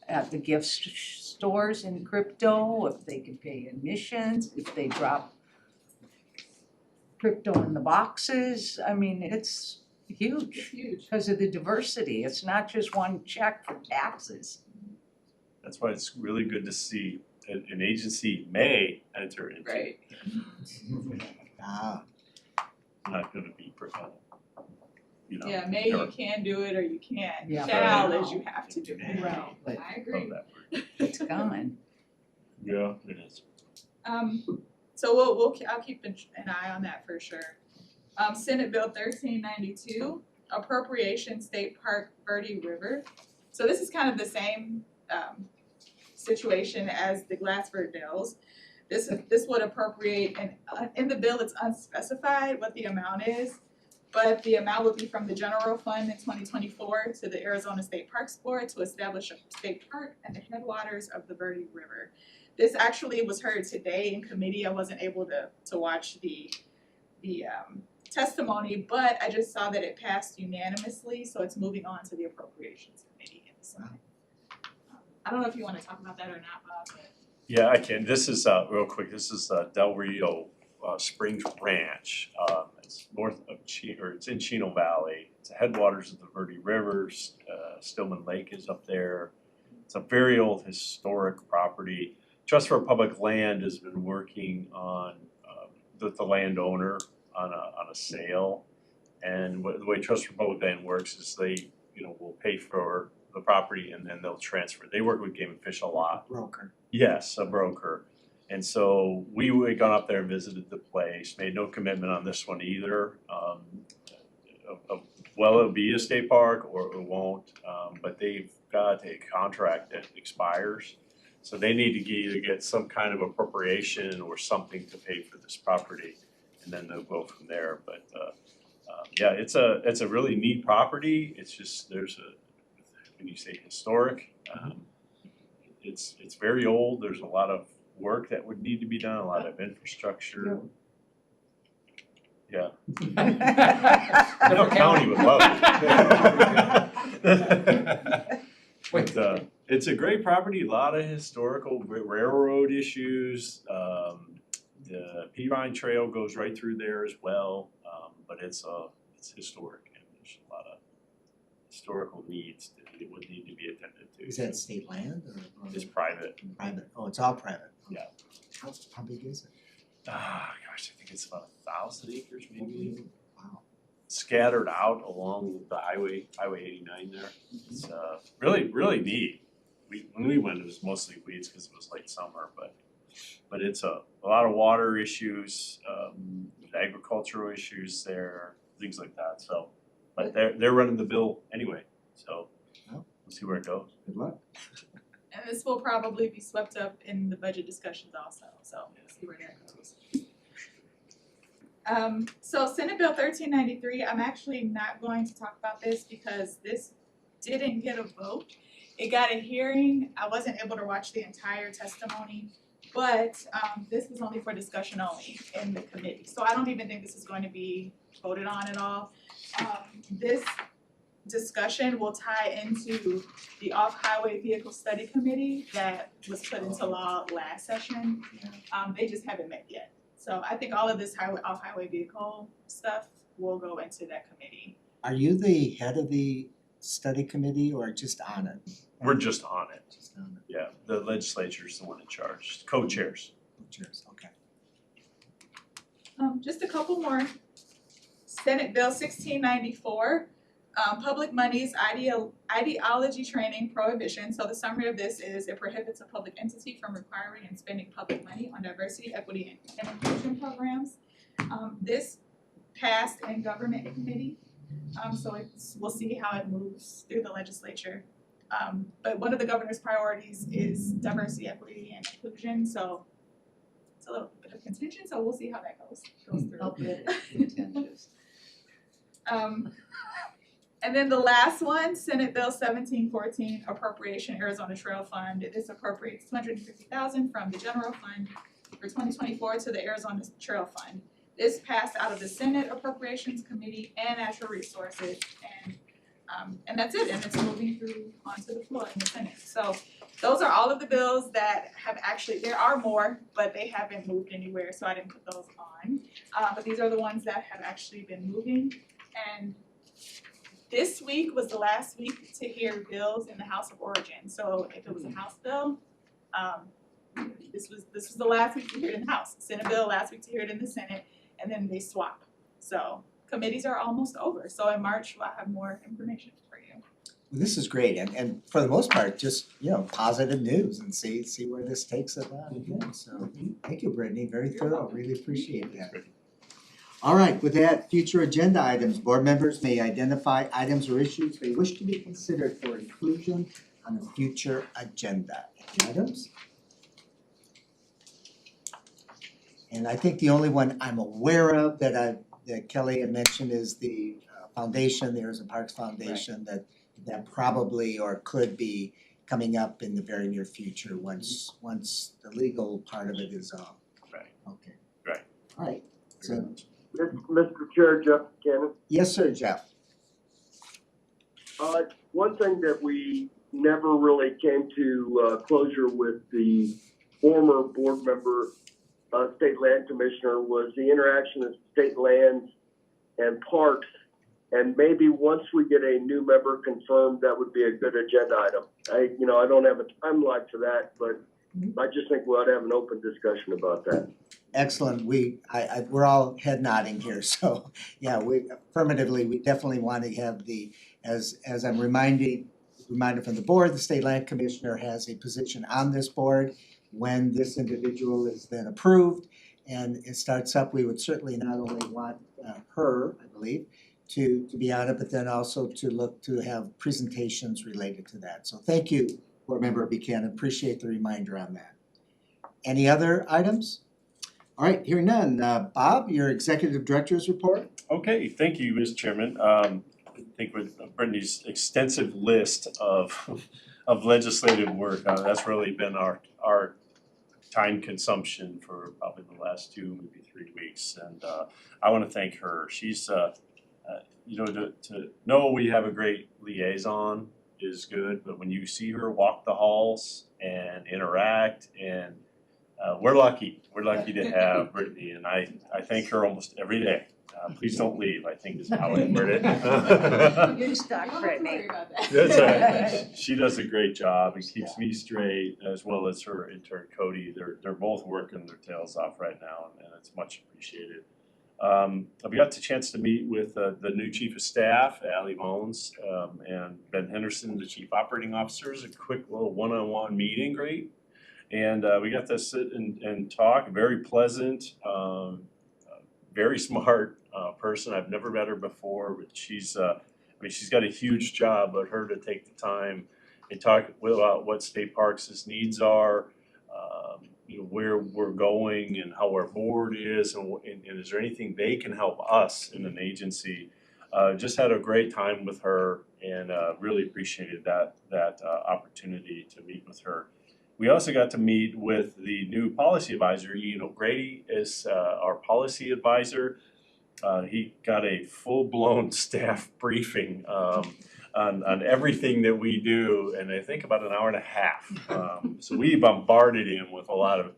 at the gift stores in crypto, if they can pay admissions, if they drop crypto in the boxes, I mean, it's huge because of the diversity. It's not just one check for taxes. That's why it's really good to see an agency may enter into. Right. Ah, Not gonna be prevented. You know. Yeah, may you or- can do it or you can't. Yeah. Shall is you have to do it. Right. But I agree. Love that word. it's coming. Yeah, it is. So I'll keep an eye on that for sure. Senate Bill 1392, appropriation State Park Verde River. So this is kind of the same situation as the Glassford bills. This would appropriate, and in the bill it's unspecified what the amount is, but the amount would be from the general fund in 2024 to the Arizona State Parks Board to establish a state park at the headwaters of the Verde River. This actually was heard today in committee. I wasn't able to watch the testimony, but I just saw that it passed unanimously, so it's moving on to the Appropriations Committee in the Senate. I don't know if you want to talk about that or not, Bob, but. Yeah, I can. This is, real quick, this is Del Rio Springs Ranch. It's north of it's in Chino Valley. It's the headwaters of the Verde Rivers. Stillman Lake is up there. It's a very old historic property. Trust for Public Land has been working on, with the landowner on a sale. And the way Trust for Public Land works is they, will pay for the property and then they'll transfer. They work with Game and Fish a lot. broker. Yes, a broker. And so we had gone up there and visited the place, made no commitment on this one either. Well, it'll be a state park or it won't, but they've got a contract that expires. So they need to either get some kind of appropriation or something to pay for this property, and then they'll go from there. But yeah, it's a really neat property. It's just when you say historic, it's very old. There's a lot of work that would need to be done, a lot of infrastructure. Yeah. The county would love it. But it's a great property, a lot of historical railroad issues. The Peavine Trail goes right through there as well, but it's historic and there's a lot of historical needs that it would need to be attended to. Is that state land or? It's private. Private, oh, it's all private. Yeah. How big is it? Gosh, I think it's about 1,000 acres maybe. Wow. Scattered out along the highway 89 there. It's really, really neat. When we went, it was mostly weeds because it was late summer, but it's a lot of water issues, agricultural issues there, things like that. So, but they're running the bill anyway. So we'll see where it goes. Good luck. And this will probably be swept up in the budget discussions also, so we'll see where that goes. So Senate Bill 1393, I'm actually not going to talk about this because this didn't get a vote. It got a hearing. I wasn't able to watch the entire testimony, but this was only for discussion only in the committee. So I don't even think this is going to be voted on at all. This discussion will tie into the Off-Highway Vehicle Study Committee that was put into law last session. They just haven't met yet. So I think all of this off-highway vehicle stuff will go into that committee. Are you the head of the study committee or just on it? We're just on it. Just on it. Yeah, the legislature's the one in charge, co-chairs. Co-chairs, okay. Just a couple more. Senate Bill 1694, public monies ideology training prohibition. So the summary of this is it prohibits a public entity from requiring and spending public money on diversity, equity, and inclusion programs. This passed in government committee. So we'll see how it moves through the legislature. But one of the governor's priorities is diversity, equity, and inclusion, so it's a little bit of contention, so we'll see how that goes through. A bit contentious. And then the last one, Senate Bill 1714, Appropriation Arizona Trail Fund. This appropriates $250,000 from the general fund for 2024 to the Arizona Trail Fund. This passed out of the Senate Appropriations Committee and Natural Resources, and that's it. And it's moving through onto the floor in the Senate. So those are all of the bills that have actually. There are more, but they haven't moved anywhere, so I didn't put those on. But these are the ones that have actually been moving. And this week was the last week to hear bills in the House of Origin. So if it was a House bill, this was the last week to hear it in the House. Senate bill last week to hear it in the Senate, and then they swap. So committees are almost over. So in March we'll have more information for you. Well, this is great, and for the most part, just, positive news and see where this takes it on. So thank you, Brittany, very thorough, really appreciate that. All right, with that, future agenda items, board members may identify items or issues they wish to be considered for inclusion on a future agenda. Any items? And I think the only one I'm aware of that Kelly had mentioned is the foundation, the Arizona Parks Foundation, that probably or could be coming up in the very near future once the legal part of it is off. Right. Okay. Right. All right, so, Mr. Chair, Jeff Cannon. yes, sir, Jeff. One thing that we never really came to closure with the former board member, state land commissioner, was the interaction of state lands and parks. And maybe once we get a new member confirmed, that would be a good agenda item. I don't have a timeline for that, but I just think we ought to have an open discussion about that. Excellent, we're all head nodding here, so, yeah, we definitely want to have as I'm reminded from the board, the state land commissioner has a position on this board. When this individual is then approved and it starts up, we would certainly not only want her, I believe, to be on it, but then also to look to have presentations related to that. So thank you, Board Member Buchanan, appreciate the reminder on that. Any other items? All right, hearing none. Bob, your Executive Director's report? Okay, thank you, Mr. Chairman. I think with Brittany's extensive list of legislative work, that's really been our time consumption for probably the last 2, maybe 3 weeks, and I want to thank her. She's to know we have a great liaison is good, but when you see her walk the halls and interact, and we're lucky to have Brittany, and I thank her almost every day. Please don't leave, I think is how I word it. You're stuck, Brittany. That's right. She does a great job and keeps me straight, as well as her intern Cody. They're both working their tails off right now, and it's much appreciated. We got the chance to meet with the new chief of staff, Allie Bones, and Ben Henderson, the chief operating officers. A quick little one-on-one meeting, great. And we got to sit and talk. Very pleasant, very smart person. I've never met her before, but she's got a huge job. But her to take the time and talk about what state parks' needs are, where we're going and how our board is, and is there anything they can help us in an agency. Just had a great time with her, and really appreciated that opportunity to meet with her. We also got to meet with the new policy advisor. Ian O'Grady is our policy advisor. He got a full-blown staff briefing on everything that we do, and I think about an hour and a half. So we bombarded him with a lot of,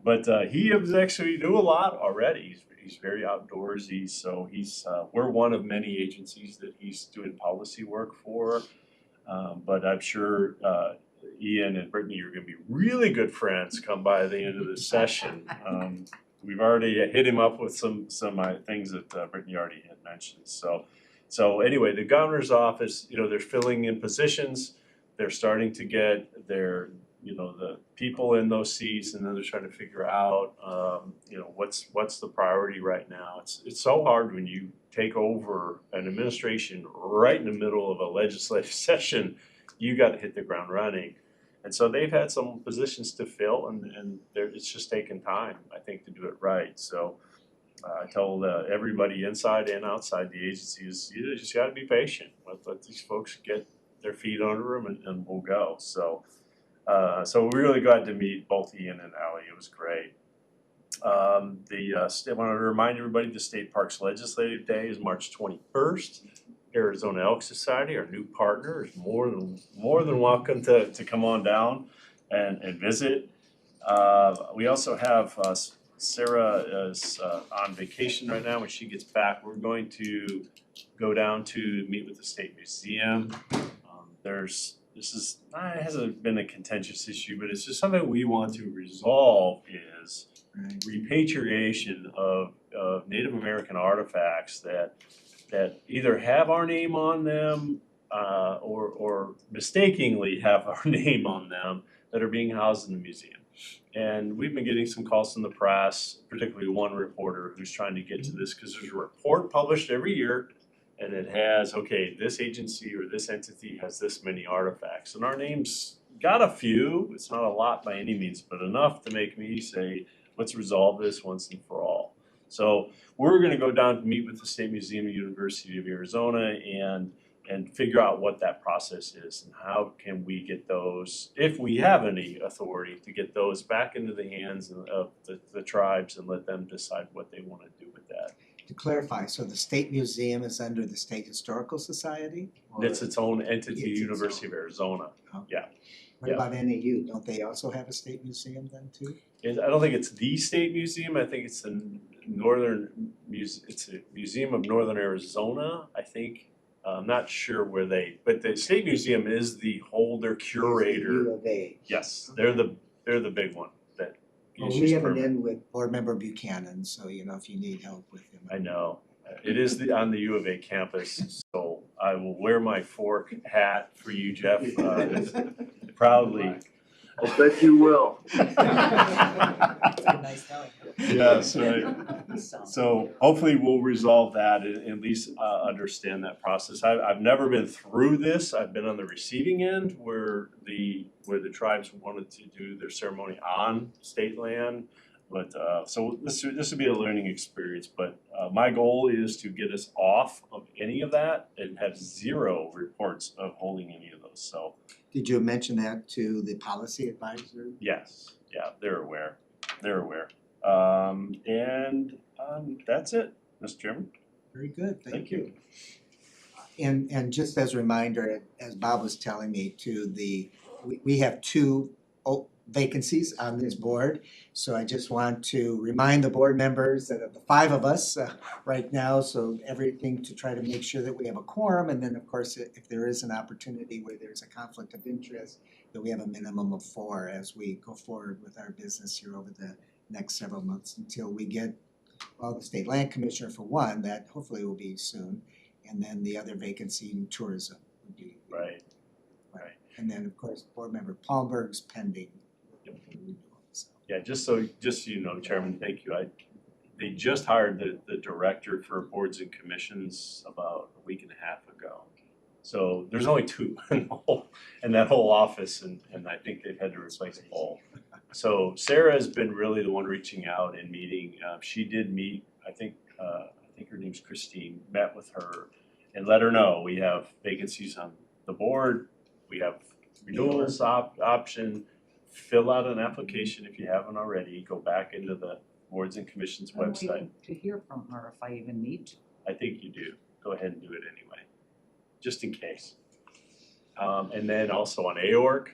but he has actually do a lot already. He's very outdoorsy, so we're one of many agencies that he's doing policy work for. But I'm sure Ian and Brittany are going to be really good friends come by the end of the session. We've already hit him up with some things that Brittany already had mentioned. So anyway, the governor's office, they're filling in positions. They're starting to get the people in those seats, and then they're trying to figure out, what's the priority right now. It's so hard when you take over an administration right in the middle of a legislative session, you got to hit the ground running. And so they've had some positions to fill, and it's just taken time, I think, to do it right. So I told everybody inside and outside the agency is you just got to be patient. Let these folks get their feet under them, and we'll go. So we're really glad to meet both Ian and Ally. It was great. I want to remind everybody the State Parks Legislative Day is March 21st. Arizona Elk Society, our new partner, is more than welcome to come on down and visit. We also have Sarah is on vacation right now. When she gets back, we're going to go down to meet with the State Museum. It hasn't been a contentious issue, but it's just something we want to resolve is repatriation of Native American artifacts that either have our name on them or mistakenly have our name on them that are being housed in the museum. And we've been getting some calls from the press, particularly one reporter who's trying to get to this because there's a report published every year and it has, okay, this agency or this entity has this many artifacts. And our name's got a few, it's not a lot by any means, but enough to make me say, let's resolve this once and for all. So we're gonna go down to meet with the State Museum of University of Arizona and figure out what that process is and how can we get those, if we have any authority, to get those back into the hands of the tribes and let them decide what they wanna do with that. To clarify, so the State Museum is under the State Historical Society? Or It's its own entity, It's its University of Arizona. Oh. Yeah. What about NAU? Don't they also have a state museum then too? I don't think it's the State Museum, I think it's the it's a Museum of Northern Arizona, I think. I'm not sure where but the State Museum is the holder curator. U of A. Yes, they're the big one that Well, issues we have an permit. in with Board Member Buchanan, so if you need help with him. I know. It is on the U of A campus, so I will wear my fork hat for you, Jeff, proudly. I'll bet you will. Yes, right. So hopefully we'll resolve that and at least understand that process. I've never been through this. I've been on the receiving end where the tribes wanted to do their ceremony on state land. But so this would be a learning experience. But my goal is to get us off of any of that and have zero reports of holding any of those. So Did you mention that to the policy advisor? yes, yeah, they're aware. That's it, Mr. Chairman. Very good, thank Thank you. And just as a reminder, as Bob was telling me too, we have two vacancies on this board. So I just want to remind the board members that of the five of us right now, so everything to try to make sure that we have a quorum. And then of course, if there is an opportunity where there's a conflict of interest, that we have a minimum of 4 as we go forward with our business here over the next several months until we get, well, the State Land Commissioner for one, that hopefully will be soon. And then the other vacancy in tourism would be. Right. And then, of course, Board Member Palmberg's pending. Yeah, just so you know, Chairman, thank you. They just hired the director for boards and commissions about a week and a half ago. So there's only 2 in that whole office, and I think they've had to replace all. So Sarah has been really the one reaching out and meeting. She did meet, I think her name's Christine, met with her and let her know we have vacancies on the board, we have renewals option. Fill out an application if you haven't already, go back into the boards and commissions I'm website. waiting to hear from her if I even need to. I think you do, go ahead and do it anyway, just in case. And then also on AORC,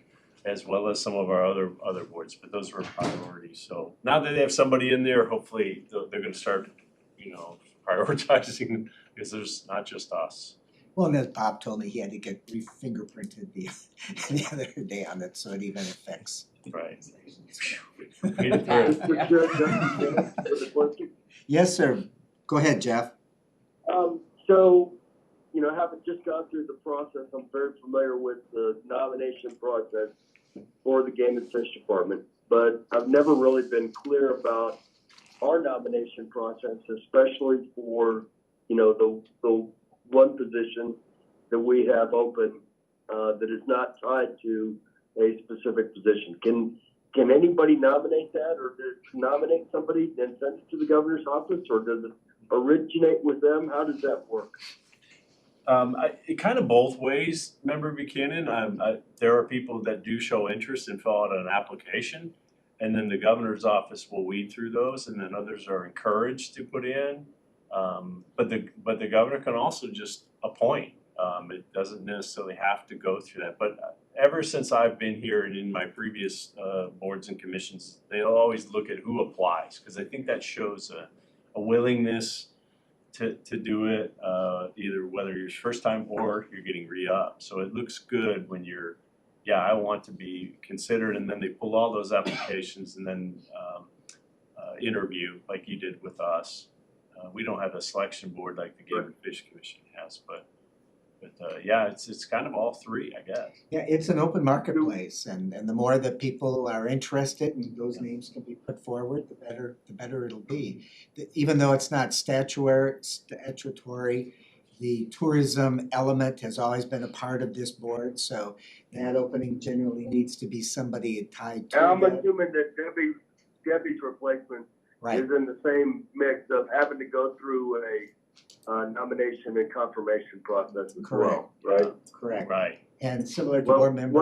as well as some of our other boards, but those were priorities. So now that they have somebody in there, hopefully they're gonna start, prioritizing, because there's not just us. Well, and as Bob told me, he had to get re-fingerprinted the other day on it, so it even affects. Right. Yes, sir. Go ahead, Jeff. So, having just gone through the process, I'm very familiar with the nomination process for the Game and Fish Department, but I've never really been clear about our nomination process, especially for you know, the one position that we have open, that is not tied to a specific position. Can anybody nominate that, or nominate somebody and send it to the governor's office, or does it originate with them? How does that work? It kind of both ways, Member Buchanan. There are people that do show interest and fill out an application, and then the governor's office will weed through those, and then others are encouraged to put in. But the governor can also just appoint. It doesn't necessarily have to go through that. But ever since I've been here and in my previous boards and commissions, they'll always look at who applies, because I think that shows a willingness to do it, either whether you're first time or you're getting re-up. So it looks good when you're, yeah, I want to be considered, and then they pull all those applications and then interview like you did with us. We don't have a selection board like the Game and Fish Commission has, but yeah, it's kind of all three, I guess. Yeah, it's an open marketplace, and the more that people are interested and those names can be put forward, the better it'll be. Even though it's not statutory, the tourism element has always been a part of this board, so that opening generally needs to be somebody tied to I'm that. assuming that Debbie's replacement Right. is in the same mix of having to go through a nomination and confirmation process as well, right? Correct. Right. And similar to Well, board member.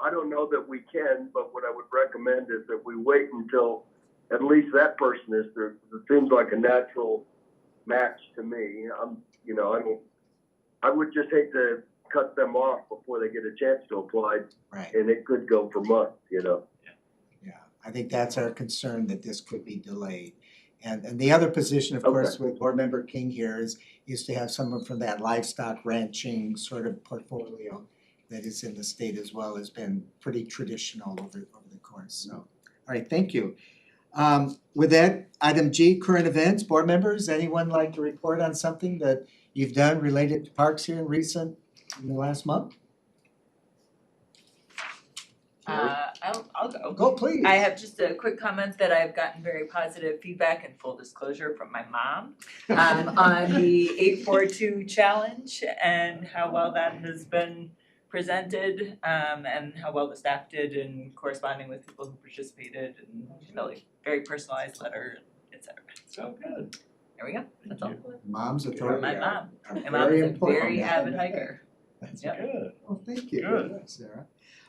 I don't know that we can, but what I would recommend is that we wait until at least that person is there. It seems like a natural match to me. I would just hate to cut them off before they get a chance to apply. Right. And it could go for months, I think that's our concern, that this could be delayed. And the other position, of course, with board member King here is to have someone from that livestock ranching sort of portfolio that is in the state as well, has been pretty traditional over the course, so. All right, thank you. With that, item G, current events, board members, anyone like to report on something that you've done related to parks here in the last month? I'll go. Go, please. I have just a quick comment that I've gotten very positive feedback and full disclosure from my mom on the 842 challenge and how well that has been presented, and how well the staff did in corresponding with people who participated, and really very personalized letter, etc. So good. There we go. That's all. Mom's From authority. my mom. are My mom is a important. very avid hiker. That's Yep. Good. Well, thank you. Good. Sarah.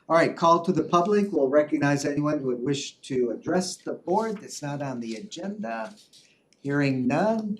All right, call to the public. We'll recognize anyone who would wish to address the board that's not on the agenda. Hearing none.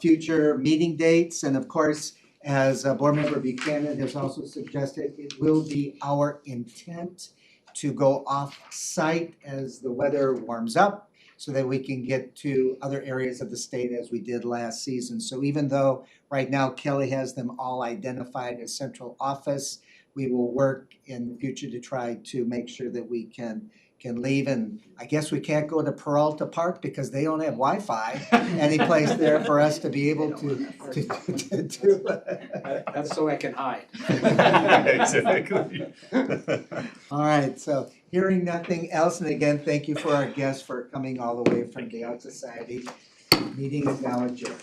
Future meeting dates, and of course, as Board Member Buchanan has also suggested, it will be our intent to go off-site as the weather warms up, so that we can get to other areas of the state as we did last season. So even though right now Kelly has them all identified as central office, we will work in the future to try to make sure that we can leave. And I guess we can't go to Peralta Park because they don't have Wi-Fi any place there for us to be able to do. That's so I can hide. Exactly. All right, so hearing nothing else, and again, thank you for our guests for coming all the way from the Elk Society. Meeting is now adjourned.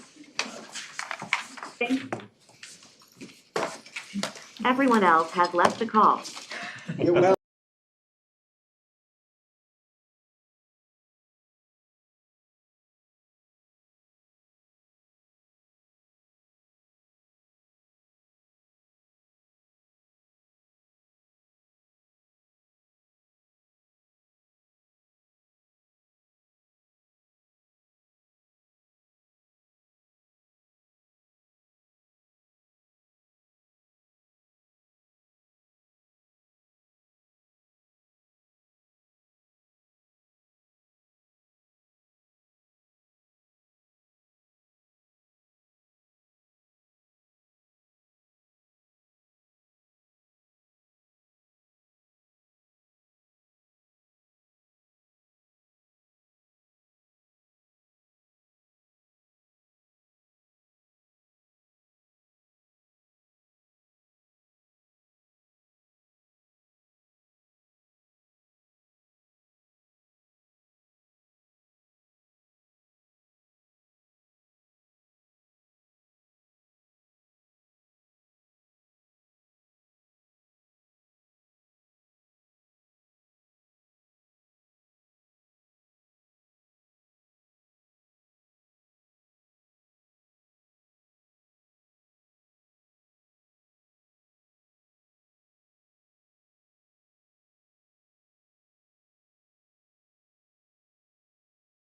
Everyone else has left the call. You're welcome.